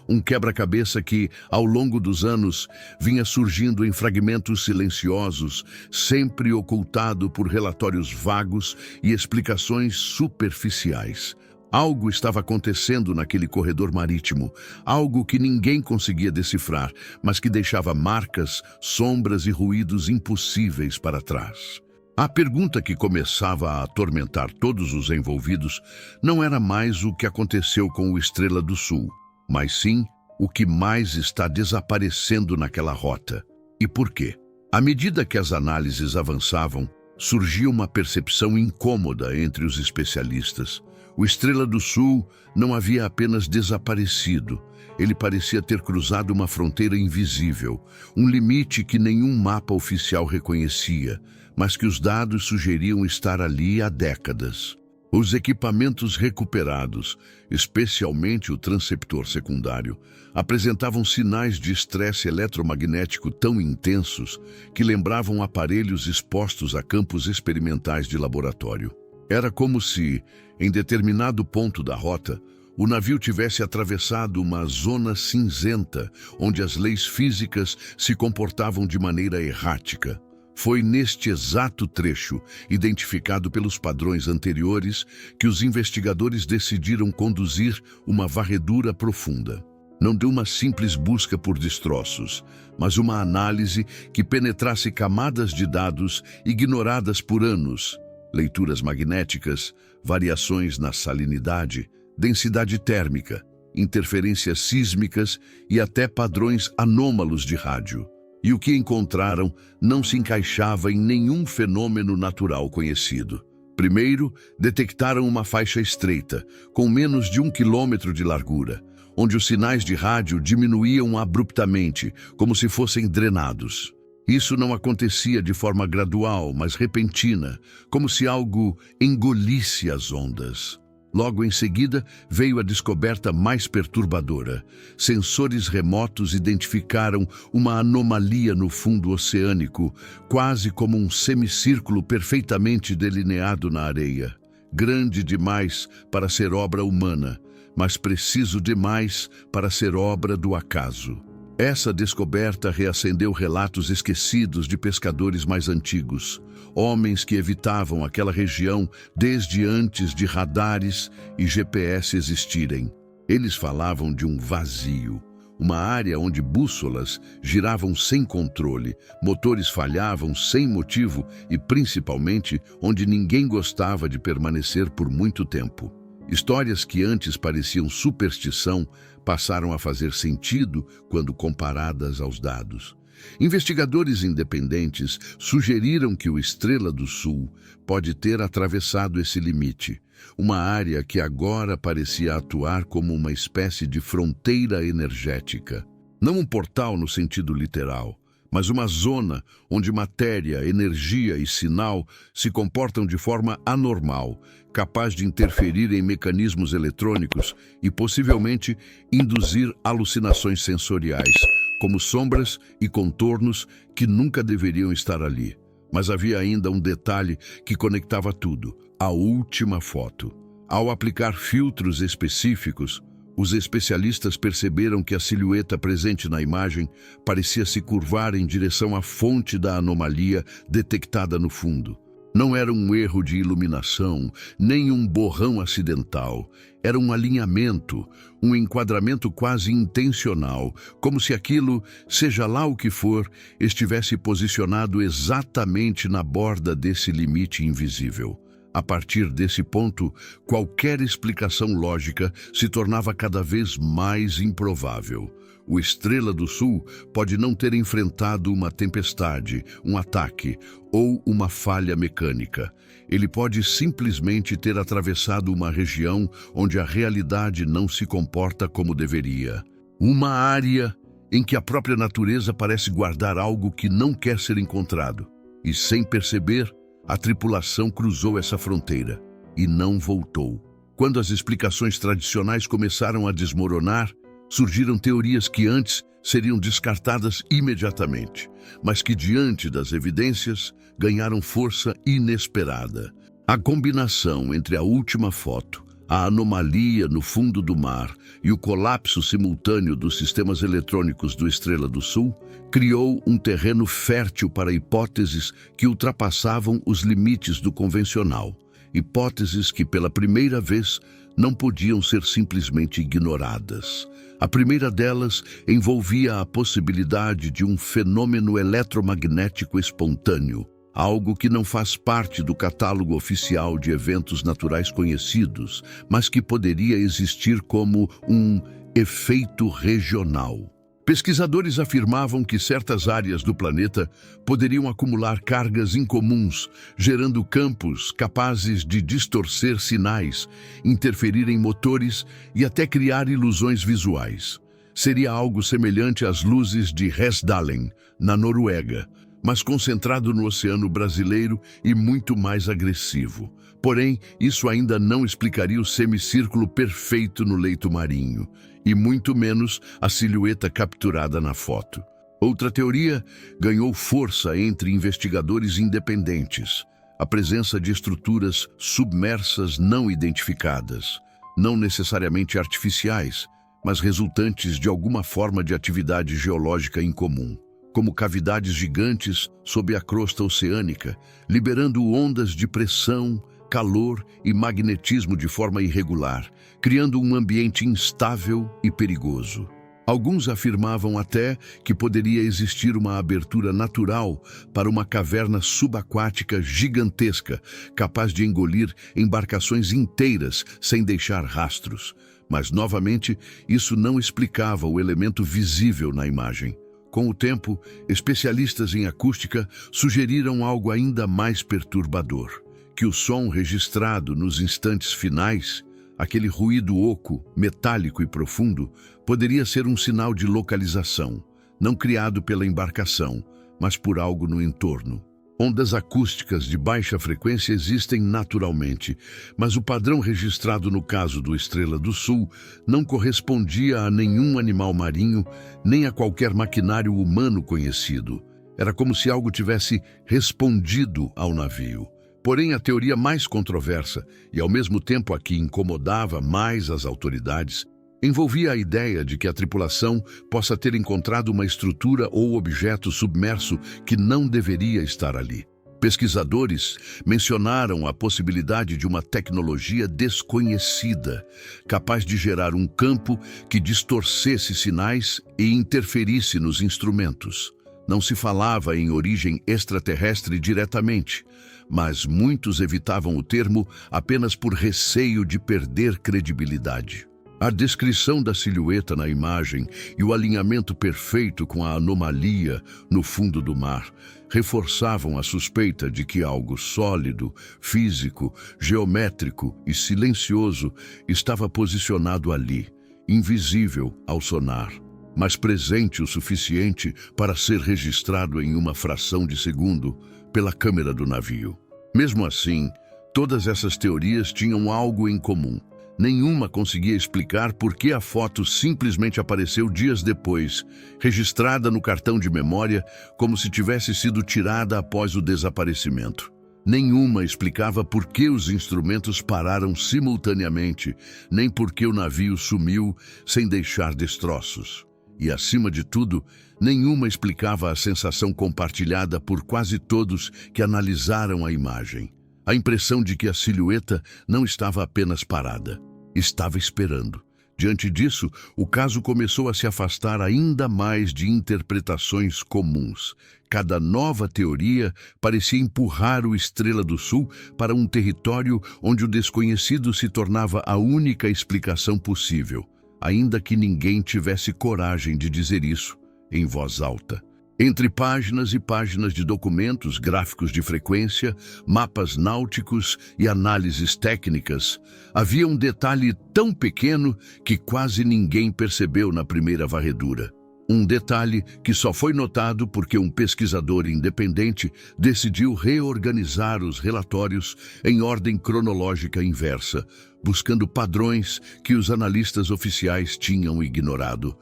Um quebra-cabeça que, ao longo dos anos, vinha surgindo em fragmentos silenciosos, sempre ocultado por relatórios vagos e explicações superficiais. Algo estava acontecendo naquele corredor marítimo, algo que ninguém conseguia decifrar, mas que deixava marcas, sombras e ruídos impossíveis para trás. A pergunta que começava a atormentar todos os envolvidos não era mais o que aconteceu com o Estrela do Sul, mas sim o que mais está desaparecendo naquela rota. E por quê? À medida que as análises avançavam, surgia uma percepção incômoda entre os especialistas. O Estrela do Sul não havia apenas desaparecido, ele parecia ter cruzado uma fronteira invisível, um limite que nenhum mapa oficial reconhecia, mas que os dados sugeriam estar ali há décadas. Os equipamentos recuperados, especialmente o transceptor secundário, apresentavam sinais de estresse eletromagnético tão intensos que lembravam aparelhos expostos a campos experimentais de laboratório. Era como se, em determinado ponto da rota, o navio tivesse atravessado uma zona cinzenta, onde as leis físicas se comportavam de maneira errática. Foi neste exato trecho, identificado pelos padrões anteriores, que os investigadores decidiram conduzir uma varredura profunda. Não de uma simples busca por destroços, mas uma análise que penetrasse camadas de dados ignoradas por anos. Leituras magnéticas, variações na salinidade, densidade térmica, interferências sísmicas e até padrões anômalos de rádio. E o que encontraram não se encaixava em nenhum fenômeno natural conhecido. Primeiro, detectaram uma faixa estreita, com menos de 1 quilômetro de largura, onde os sinais de rádio diminuíam abruptamente, como se fossem drenados. Isso não acontecia de forma gradual, mas repentina, como se algo engolisse as ondas. Logo em seguida, veio a descoberta mais perturbadora. Sensores remotos identificaram uma anomalia no fundo oceânico, quase como um semicírculo perfeitamente delineado na areia. Grande demais para ser obra humana, mas preciso demais para ser obra do acaso. Essa descoberta reacendeu relatos esquecidos de pescadores mais antigos, homens que evitavam aquela região desde antes de radares e GPS existirem. Eles falavam de um vazio, uma área onde bússolas giravam sem controle, motores falhavam sem motivo e, principalmente, onde ninguém gostava de permanecer por muito tempo. Histórias que antes pareciam superstição passaram a fazer sentido quando comparadas aos dados. Investigadores independentes sugeriram que o Estrela do Sul pode ter atravessado esse limite, uma área que agora parecia atuar como uma espécie de fronteira energética. Não um portal no sentido literal, mas uma zona onde matéria, energia e sinal se comportam de forma anormal, capaz de interferir em mecanismos eletrônicos e possivelmente induzir alucinações sensoriais, como sombras e contornos que nunca deveriam estar ali. Mas havia ainda um detalhe que conectava tudo: a última foto. Ao aplicar filtros específicos, os especialistas perceberam que a silhueta presente na imagem parecia se curvar em direção à fonte da anomalia detectada no fundo. Não era um erro de iluminação, nem um borrão acidental. Era um alinhamento, um enquadramento quase intencional, como se aquilo, seja lá o que for, estivesse posicionado exatamente na borda desse limite invisível. A partir desse ponto, qualquer explicação lógica se tornava cada vez mais improvável. O Estrela do Sul pode não ter enfrentado uma tempestade, um ataque ou uma falha mecânica. Ele pode simplesmente ter atravessado uma região onde a realidade não se comporta como deveria. Uma área em que a própria natureza parece guardar algo que não quer ser encontrado. E sem perceber, a tripulação cruzou essa fronteira e não voltou. Quando as explicações tradicionais começaram a desmoronar, surgiram teorias que antes seriam descartadas imediatamente, mas que diante das evidências ganharam força inesperada. A combinação entre a última foto, a anomalia no fundo do mar e o colapso simultâneo dos sistemas eletrônicos do Estrela do Sul criou um terreno fértil para hipóteses que ultrapassavam os limites do convencional. Hipóteses que, pela primeira vez, não podiam ser simplesmente ignoradas. A primeira delas envolvia a possibilidade de um fenômeno eletromagnético espontâneo, algo que não faz parte do catálogo oficial de eventos naturais conhecidos, mas que poderia existir como um efeito regional. Pesquisadores afirmavam que certas áreas do planeta poderiam acumular cargas incomuns, gerando campos capazes de distorcer sinais, interferir em motores e até criar ilusões visuais. Seria algo semelhante às luzes de Hesdalen, na Noruega, mas concentrado no Oceano Brasileiro e muito mais agressivo. Porém, isso ainda não explicaria o semicírculo perfeito no leito marinho, e muito menos a silhueta capturada na foto. Outra teoria ganhou força entre investigadores independentes: a presença de estruturas submersas não identificadas, não necessariamente artificiais, mas resultantes de alguma forma de atividade geológica incomum, como cavidades gigantes sob a crosta oceânica, liberando ondas de pressão, calor e magnetismo de forma irregular, criando um ambiente instável e perigoso. Alguns afirmavam até que poderia existir uma abertura natural para uma caverna subaquática gigantesca, capaz de engolir embarcações inteiras sem deixar rastros. Mas, novamente, isso não explicava o elemento visível na imagem. Com o tempo, especialistas em acústica sugeriram algo ainda mais perturbador: que o som registrado nos instantes finais, aquele ruído oco, metálico e profundo, poderia ser um sinal de localização, não criado pela embarcação, mas por algo no entorno. Ondas acústicas de baixa frequência existem naturalmente, mas o padrão registrado no caso do Estrela do Sul não correspondia a nenhum animal marinho, nem a qualquer maquinário humano conhecido. Era como se algo tivesse respondido ao navio. Porém, a teoria mais controversa, e ao mesmo tempo a que incomodava mais as autoridades, envolvia a ideia de que a tripulação possa ter encontrado uma estrutura ou objeto submerso que não deveria estar ali. Pesquisadores mencionaram a possibilidade de uma tecnologia desconhecida, capaz de gerar um campo que distorcesse sinais e interferisse nos instrumentos. Não se falava em origem extraterrestre diretamente, mas muitos evitavam o termo apenas por receio de perder credibilidade. A descrição da silhueta na imagem e o alinhamento perfeito com a anomalia no fundo do mar reforçavam a suspeita de que algo sólido, físico, geométrico e silencioso estava posicionado ali, invisível ao sonar, mas presente o suficiente para ser registrado em uma fração de segundo pela câmera do navio. Mesmo assim, todas essas teorias tinham algo em comum. Nenhuma conseguia explicar por que a foto simplesmente apareceu dias depois, registrada no cartão de memória como se tivesse sido tirada após o desaparecimento. Nenhuma explicava por que os instrumentos pararam simultaneamente, nem por que o navio sumiu sem deixar destroços. E, acima de tudo, nenhuma explicava a sensação compartilhada por quase todos que analisaram a imagem. A impressão de que a silhueta não estava apenas parada, estava esperando. Diante disso, o caso começou a se afastar ainda mais de interpretações comuns. Cada nova teoria parecia empurrar o Estrela do Sul para um território onde o desconhecido se tornava a única explicação possível, ainda que ninguém tivesse coragem de dizer isso em voz alta. Entre páginas e páginas de documentos, gráficos de frequência, mapas náuticos e análises técnicas, havia um detalhe tão pequeno que quase ninguém percebeu na primeira varredura. Um detalhe que só foi notado porque um pesquisador independente decidiu reorganizar os relatórios em ordem cronológica inversa, buscando padrões que os analistas oficiais tinham ignorado.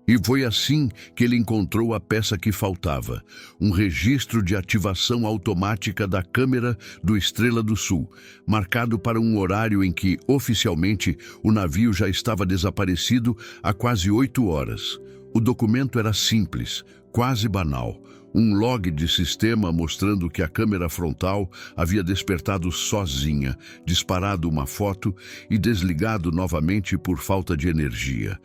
E foi assim que ele encontrou a peça que faltava, um registro de ativação automática da câmera do Estrela do Sul, marcado para um horário em que, oficialmente, o navio já estava desaparecido há quase 8 horas. O documento era simples, quase banal. Um log de sistema mostrando que a câmera frontal havia despertado sozinha, disparado uma foto e desligado novamente por falta de energia.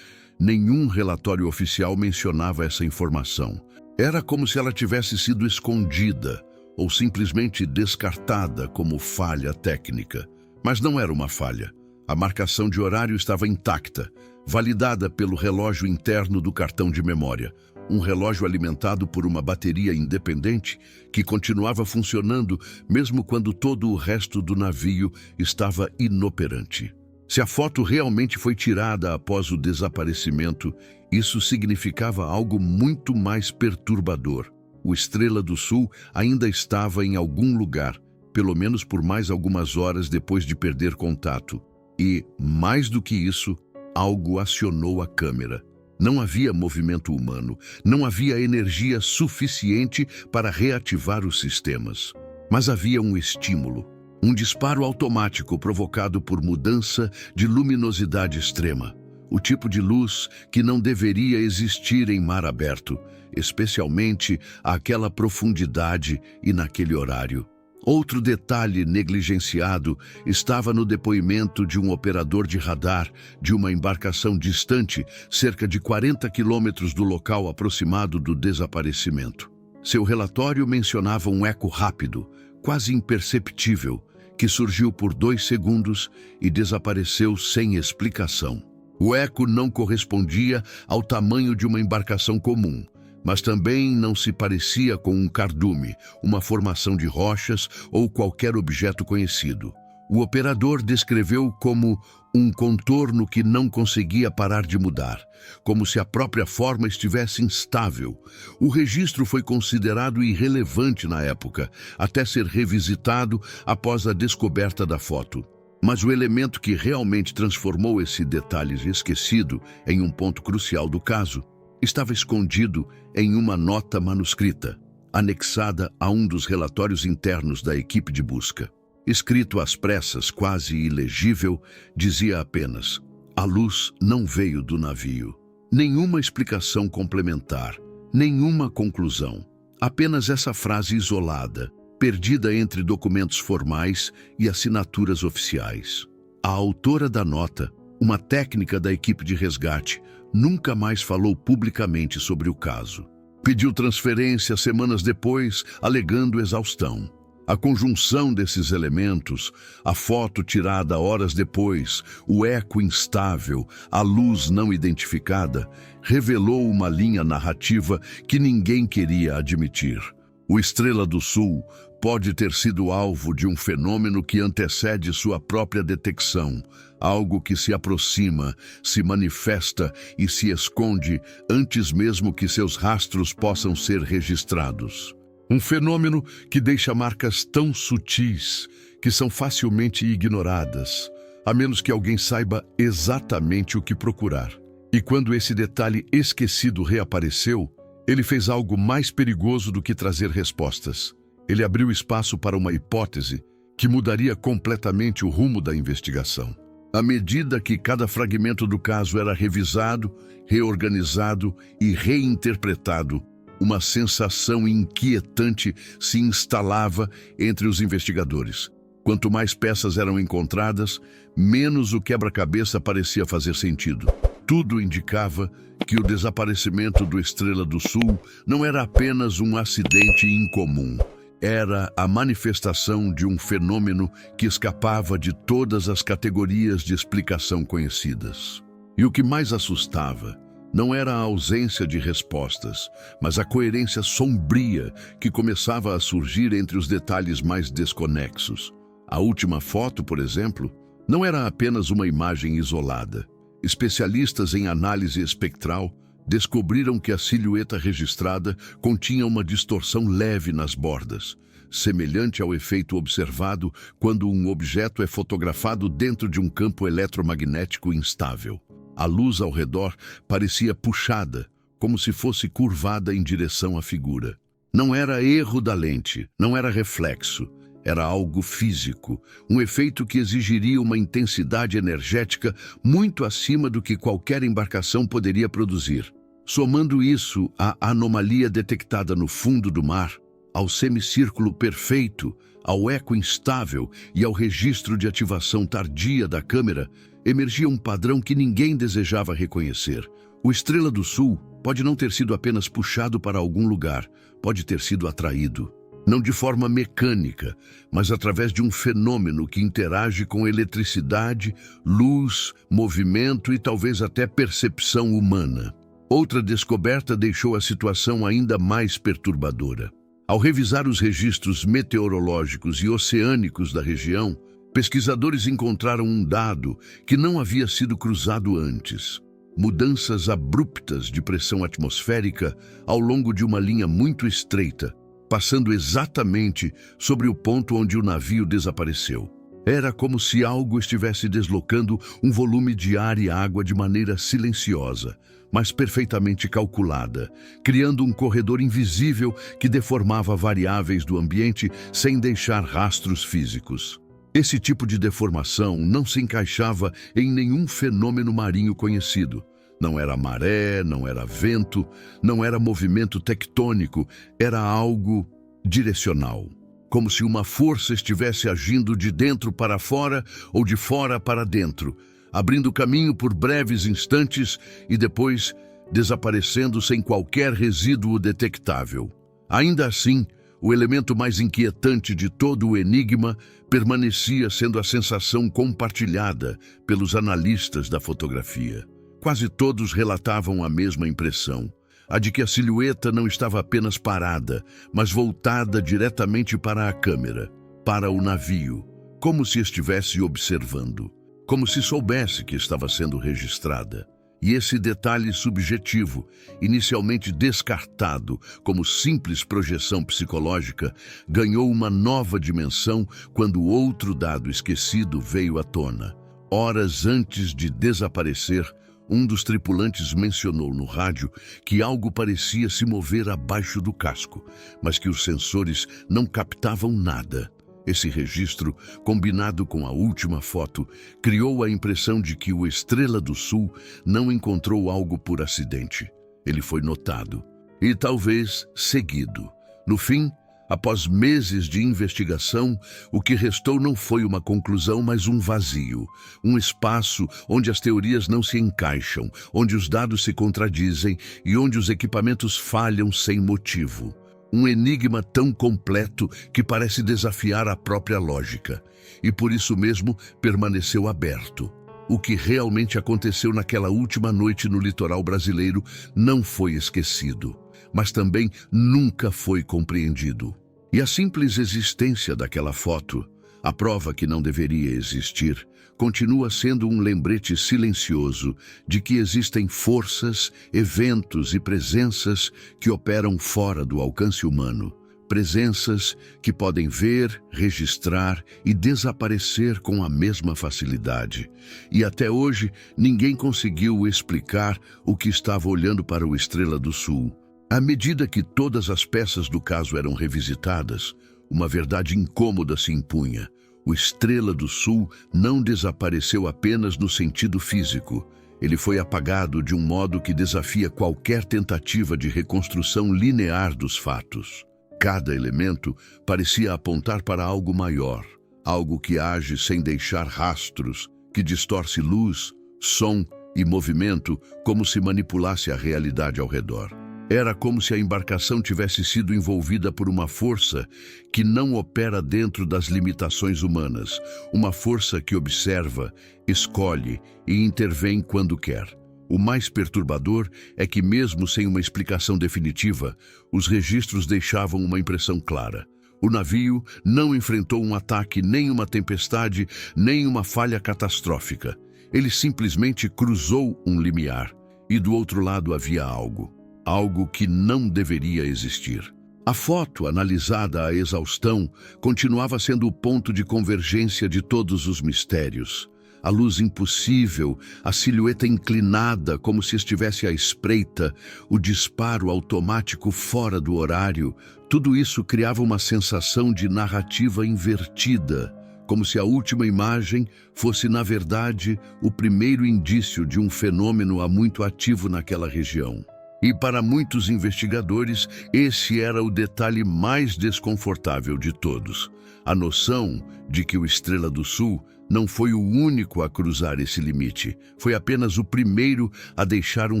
Nenhum relatório oficial mencionava essa informação. Era como se ela tivesse sido escondida ou simplesmente descartada como falha técnica. Mas não era uma falha. A marcação de horário estava intacta, validada pelo relógio interno do cartão de memória. Um relógio alimentado por uma bateria independente que continuava funcionando mesmo quando todo o resto do navio estava inoperante. Se a foto realmente foi tirada após o desaparecimento, isso significava algo muito mais perturbador. O Estrela do Sul ainda estava em algum lugar, pelo menos por mais algumas horas depois de perder contato. E, mais do que isso, algo acionou a câmera. Não havia movimento humano, não havia energia suficiente para reativar os sistemas. Mas havia um estímulo. Um disparo automático provocado por mudança de luminosidade extrema. O tipo de luz que não deveria existir em mar aberto, especialmente àquela profundidade e naquele horário. Outro detalhe negligenciado estava no depoimento de um operador de radar de uma embarcação distante, cerca de 40 quilômetros do local aproximado do desaparecimento. Seu relatório mencionava um eco rápido, quase imperceptível, que surgiu por 2 segundos e desapareceu sem explicação. O eco não correspondia ao tamanho de uma embarcação comum, mas também não se parecia com um cardume, uma formação de rochas ou qualquer objeto conhecido. O operador descreveu como um contorno que não conseguia parar de mudar, como se a própria forma estivesse instável. O registro foi considerado irrelevante na época, até ser revisitado após a descoberta da foto. Mas o elemento que realmente transformou esse detalhe esquecido em um ponto crucial do caso estava escondido em uma nota manuscrita, anexada a um dos relatórios internos da equipe de busca. Escrito às pressas, quase ilegível, dizia apenas: a luz não veio do navio. Nenhuma explicação complementar, nenhuma conclusão. Apenas essa frase isolada, perdida entre documentos formais e assinaturas oficiais. A autora da nota, uma técnica da equipe de resgate, nunca mais falou publicamente sobre o caso. Pediu transferência semanas depois, alegando exaustão. A conjunção desses elementos, a foto tirada horas depois, o eco instável, a luz não identificada, revelou uma linha narrativa que ninguém queria admitir. O Estrela do Sul pode ter sido alvo de um fenômeno que antecede sua própria detecção, algo que se aproxima, se manifesta e se esconde antes mesmo que seus rastros possam ser registrados. Um fenômeno que deixa marcas tão sutis que são facilmente ignoradas, a menos que alguém saiba exatamente o que procurar. E quando esse detalhe esquecido reapareceu, ele fez algo mais perigoso do que trazer respostas. Ele abriu espaço para uma hipótese que mudaria completamente o rumo da investigação. À medida que cada fragmento do caso era revisado, reorganizado e reinterpretado, uma sensação inquietante se instalava entre os investigadores. Quanto mais peças eram encontradas, menos o quebra-cabeça parecia fazer sentido. Tudo indicava que o desaparecimento do Estrela do Sul não era apenas um acidente incomum. Era a manifestação de um fenômeno que escapava de todas as categorias de explicação conhecidas. E o que mais assustava não era a ausência de respostas, mas a coerência sombria que começava a surgir entre os detalhes mais desconexos. A última foto, por exemplo, não era apenas uma imagem isolada. Especialistas em análise espectral descobriram que a silhueta registrada continha uma distorção leve nas bordas, semelhante ao efeito observado quando um objeto é fotografado dentro de um campo eletromagnético instável. A luz ao redor parecia puxada, como se fosse curvada em direção à figura. Não era erro da lente, não era reflexo. Era algo físico, um efeito que exigiria uma intensidade energética muito acima do que qualquer embarcação poderia produzir. Somando isso à anomalia detectada no fundo do mar, ao semicírculo perfeito, ao eco instável e ao registro de ativação tardia da câmera, emergia um padrão que ninguém desejava reconhecer. O Estrela do Sul pode não ter sido apenas puxado para algum lugar, pode ter sido atraído. Não de forma mecânica, mas através de um fenômeno que interage com eletricidade, luz, movimento e talvez até percepção humana. Outra descoberta deixou a situação ainda mais perturbadora. Ao revisar os registros meteorológicos e oceânicos da região, pesquisadores encontraram um dado que não havia sido cruzado antes. Mudanças abruptas de pressão atmosférica ao longo de uma linha muito estreita, passando exatamente sobre o ponto onde o navio desapareceu. Era como se algo estivesse deslocando um volume de ar e água de maneira silenciosa, mas perfeitamente calculada, criando um corredor invisível que deformava variáveis do ambiente sem deixar rastros físicos. Esse tipo de deformação não se encaixava em nenhum fenômeno marinho conhecido. Não era maré, não era vento, não era movimento tectônico, era algo direcional. Como se uma força estivesse agindo de dentro para fora ou de fora para dentro, abrindo caminho por breves instantes e depois desaparecendo sem qualquer resíduo detectável. Ainda assim, o elemento mais inquietante de todo o enigma permanecia sendo a sensação compartilhada pelos analistas da fotografia. Quase todos relatavam a mesma impressão, a de que a silhueta não estava apenas parada, mas voltada diretamente para a câmera, para o navio, como se estivesse observando, como se soubesse que estava sendo registrada. E esse detalhe subjetivo, inicialmente descartado como simples projeção psicológica, ganhou uma nova dimensão quando outro dado esquecido veio à tona. Horas antes de desaparecer, um dos tripulantes mencionou no rádio que algo parecia se mover abaixo do casco, mas que os sensores não captavam nada. Esse registro, combinado com a última foto, criou a impressão de que o Estrela do Sul não encontrou algo por acidente. Ele foi notado e talvez seguido. No fim, após meses de investigação, o que restou não foi uma conclusão, mas um vazio. Um espaço onde as teorias não se encaixam, onde os dados se contradizem e onde os equipamentos falham sem motivo. Um enigma tão completo que parece desafiar a própria lógica. E por isso mesmo permaneceu aberto. O que realmente aconteceu naquela última noite no litoral brasileiro não foi esquecido, mas também nunca foi compreendido. E a simples existência daquela foto, a prova que não deveria existir, continua sendo um lembrete silencioso de que existem forças, eventos e presenças que operam fora do alcance humano. Presenças que podem ver, registrar e desaparecer com a mesma facilidade. E até hoje, ninguém conseguiu explicar o que estava olhando para o Estrela do Sul. À medida que todas as peças do caso eram revisitadas, uma verdade incômoda se impunha. O Estrela do Sul não desapareceu apenas no sentido físico. Ele foi apagado de um modo que desafia qualquer tentativa de reconstrução linear dos fatos. Cada elemento parecia apontar para algo maior, algo que age sem deixar rastros, que distorce luz, som e movimento como se manipulasse a realidade ao redor. Era como se a embarcação tivesse sido envolvida por uma força que não opera dentro das limitações humanas, uma força que observa, escolhe e intervém quando quer. O mais perturbador é que, mesmo sem uma explicação definitiva, os registros deixavam uma impressão clara. O navio não enfrentou um ataque, nem uma tempestade, nem uma falha catastrófica. Ele simplesmente cruzou um limiar, e do outro lado havia algo que não deveria existir. A foto, analisada à exaustão, continuava sendo o ponto de convergência de todos os mistérios. A luz impossível, a silhueta inclinada como se estivesse à espreita, o disparo automático fora do horário, tudo isso criava uma sensação de narrativa invertida, como se a última imagem fosse, na verdade, o primeiro indício de um fenômeno há muito ativo naquela região. E para muitos investigadores, esse era o detalhe mais desconfortável de todos. A noção de que o Estrela do Sul não foi o único a cruzar esse limite, foi apenas o primeiro a deixar um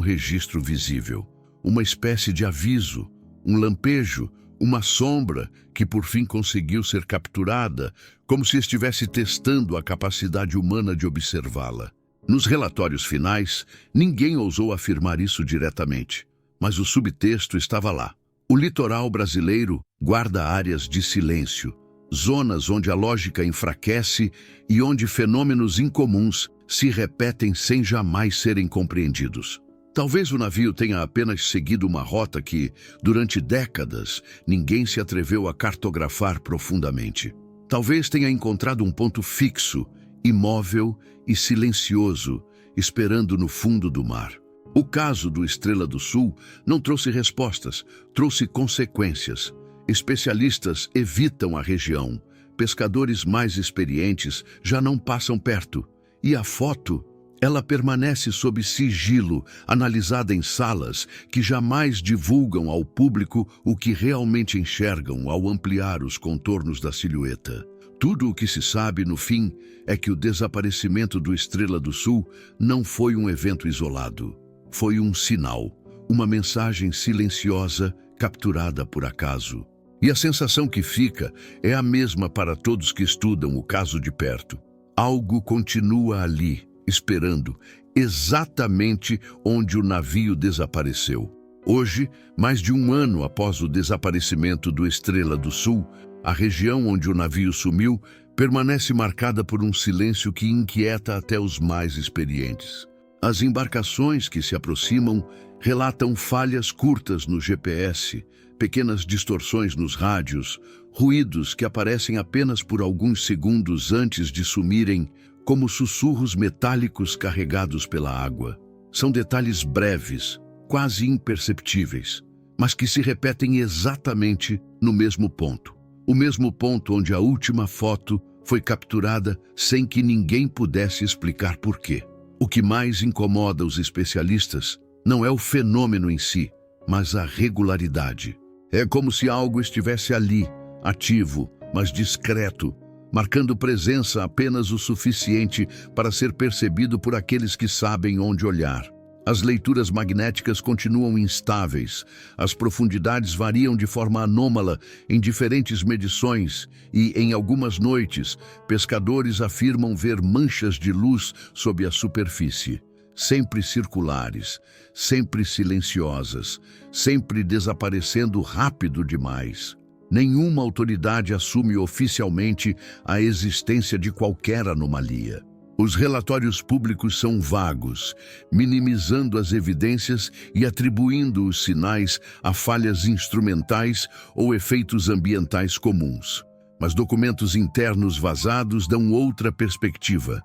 registro visível. Uma espécie de aviso, um lampejo, uma sombra que por fim conseguiu ser capturada, como se estivesse testando a capacidade humana de observá-la. Nos relatórios finais, ninguém ousou afirmar isso diretamente, mas o subtexto estava lá. O litoral brasileiro guarda áreas de silêncio, zonas onde a lógica enfraquece e onde fenômenos incomuns se repetem sem jamais serem compreendidos. Talvez o navio tenha apenas seguido uma rota que, durante décadas, ninguém se atreveu a cartografar profundamente. Talvez tenha encontrado um ponto fixo, imóvel e silencioso, esperando no fundo do mar. O caso do Estrela do Sul não trouxe respostas, trouxe consequências. Especialistas evitam a região, pescadores mais experientes já não passam perto. E a foto, ela permanece sob sigilo, analisada em salas que jamais divulgam ao público o que realmente enxergam ao ampliar os contornos da silhueta. Tudo o que se sabe, no fim, é que o desaparecimento do Estrela do Sul não foi um evento isolado. Foi um sinal, uma mensagem silenciosa capturada por acaso. E a sensação que fica é a mesma para todos que estudam o caso de perto. Algo continua ali, esperando, exatamente onde o navio desapareceu. Hoje, mais de um ano após o desaparecimento do Estrela do Sul, a região onde o navio sumiu permanece marcada por um silêncio que inquieta até os mais experientes. As embarcações que se aproximam relatam falhas curtas no GPS, pequenas distorções nos rádios, ruídos que aparecem apenas por alguns segundos antes de sumirem, como sussurros metálicos carregados pela água. São detalhes breves, quase imperceptíveis, mas que se repetem exatamente no mesmo ponto. O mesmo ponto onde a última foto foi capturada sem que ninguém pudesse explicar por quê. O que mais incomoda os especialistas não é o fenômeno em si, mas a regularidade. É como se algo estivesse ali, ativo, mas discreto, marcando presença apenas o suficiente para ser percebido por aqueles que sabem onde olhar. As leituras magnéticas continuam instáveis, as profundidades variam de forma anômala em diferentes medições e, em algumas noites, pescadores afirmam ver manchas de luz sob a superfície, sempre circulares, sempre silenciosas, sempre desaparecendo rápido demais. Nenhuma autoridade assume oficialmente a existência de qualquer anomalia. Os relatórios públicos são vagos, minimizando as evidências e atribuindo os sinais a falhas instrumentais ou efeitos ambientais comuns. Mas documentos internos vazados dão outra perspectiva.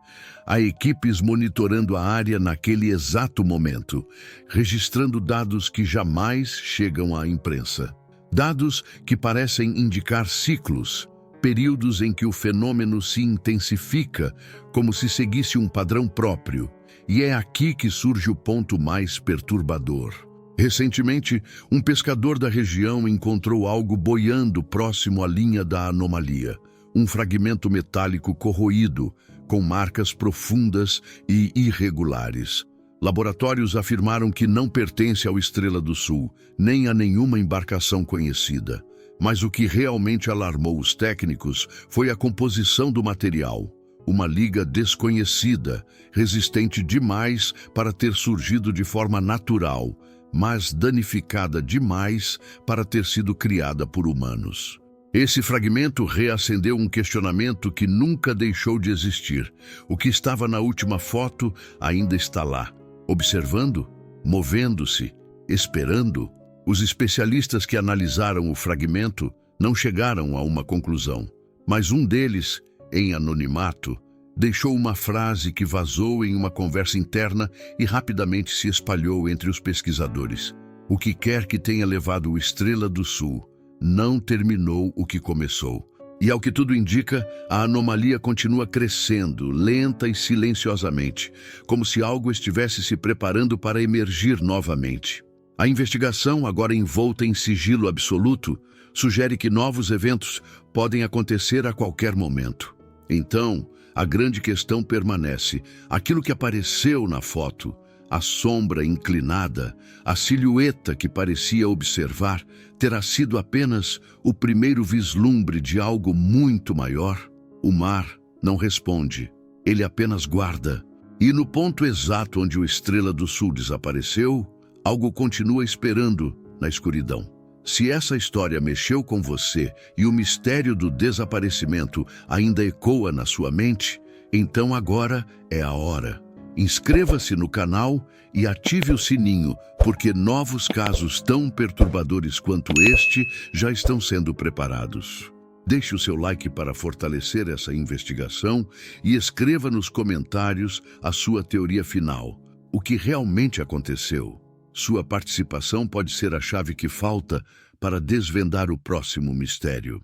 Há equipes monitorando a área naquele exato momento, registrando dados que jamais chegam à imprensa. Dados que parecem indicar ciclos, períodos em que o fenômeno se intensifica, como se seguisse um padrão próprio. E é aqui que surge o ponto mais perturbador. Recentemente, um pescador da região encontrou algo boiando próximo à linha da anomalia. Um fragmento metálico corroído, com marcas profundas e irregulares. Laboratórios afirmaram que não pertence ao Estrela do Sul, nem a nenhuma embarcação conhecida. Mas o que realmente alarmou os técnicos foi a composição do material. Uma liga desconhecida, resistente demais para ter surgido de forma natural, mas danificada demais para ter sido criada por humanos. Esse fragmento reacendeu um questionamento que nunca deixou de existir. O que estava na última foto ainda está lá, observando, movendo-se, esperando. Os especialistas que analisaram o fragmento não chegaram a uma conclusão, mas um deles, em anonimato, deixou uma frase que vazou em uma conversa interna e rapidamente se espalhou entre os pesquisadores. O que quer que tenha levado o Estrela do Sul não terminou o que começou. E ao que tudo indica, a anomalia continua crescendo, lenta e silenciosamente, como se algo estivesse se preparando para emergir novamente. A investigação, agora envolta em sigilo absoluto, sugere que novos eventos podem acontecer a qualquer momento. Então, a grande questão permanece. Aquilo que apareceu na foto, a sombra inclinada, a silhueta que parecia observar, terá sido apenas o primeiro vislumbre de algo muito maior? O mar não responde, ele apenas guarda. E no ponto exato onde o Estrela do Sul desapareceu, algo continua esperando na escuridão. Se essa história mexeu com você e o mistério do desaparecimento ainda ecoa na sua mente, então agora é a hora. Inscreva-se no canal e ative o sininho, porque novos casos tão perturbadores quanto este já estão sendo preparados. Deixe o seu like para fortalecer essa investigação e escreva nos comentários a sua teoria final. O que realmente aconteceu? Sua participação pode ser a chave que falta para desvendar o próximo mistério.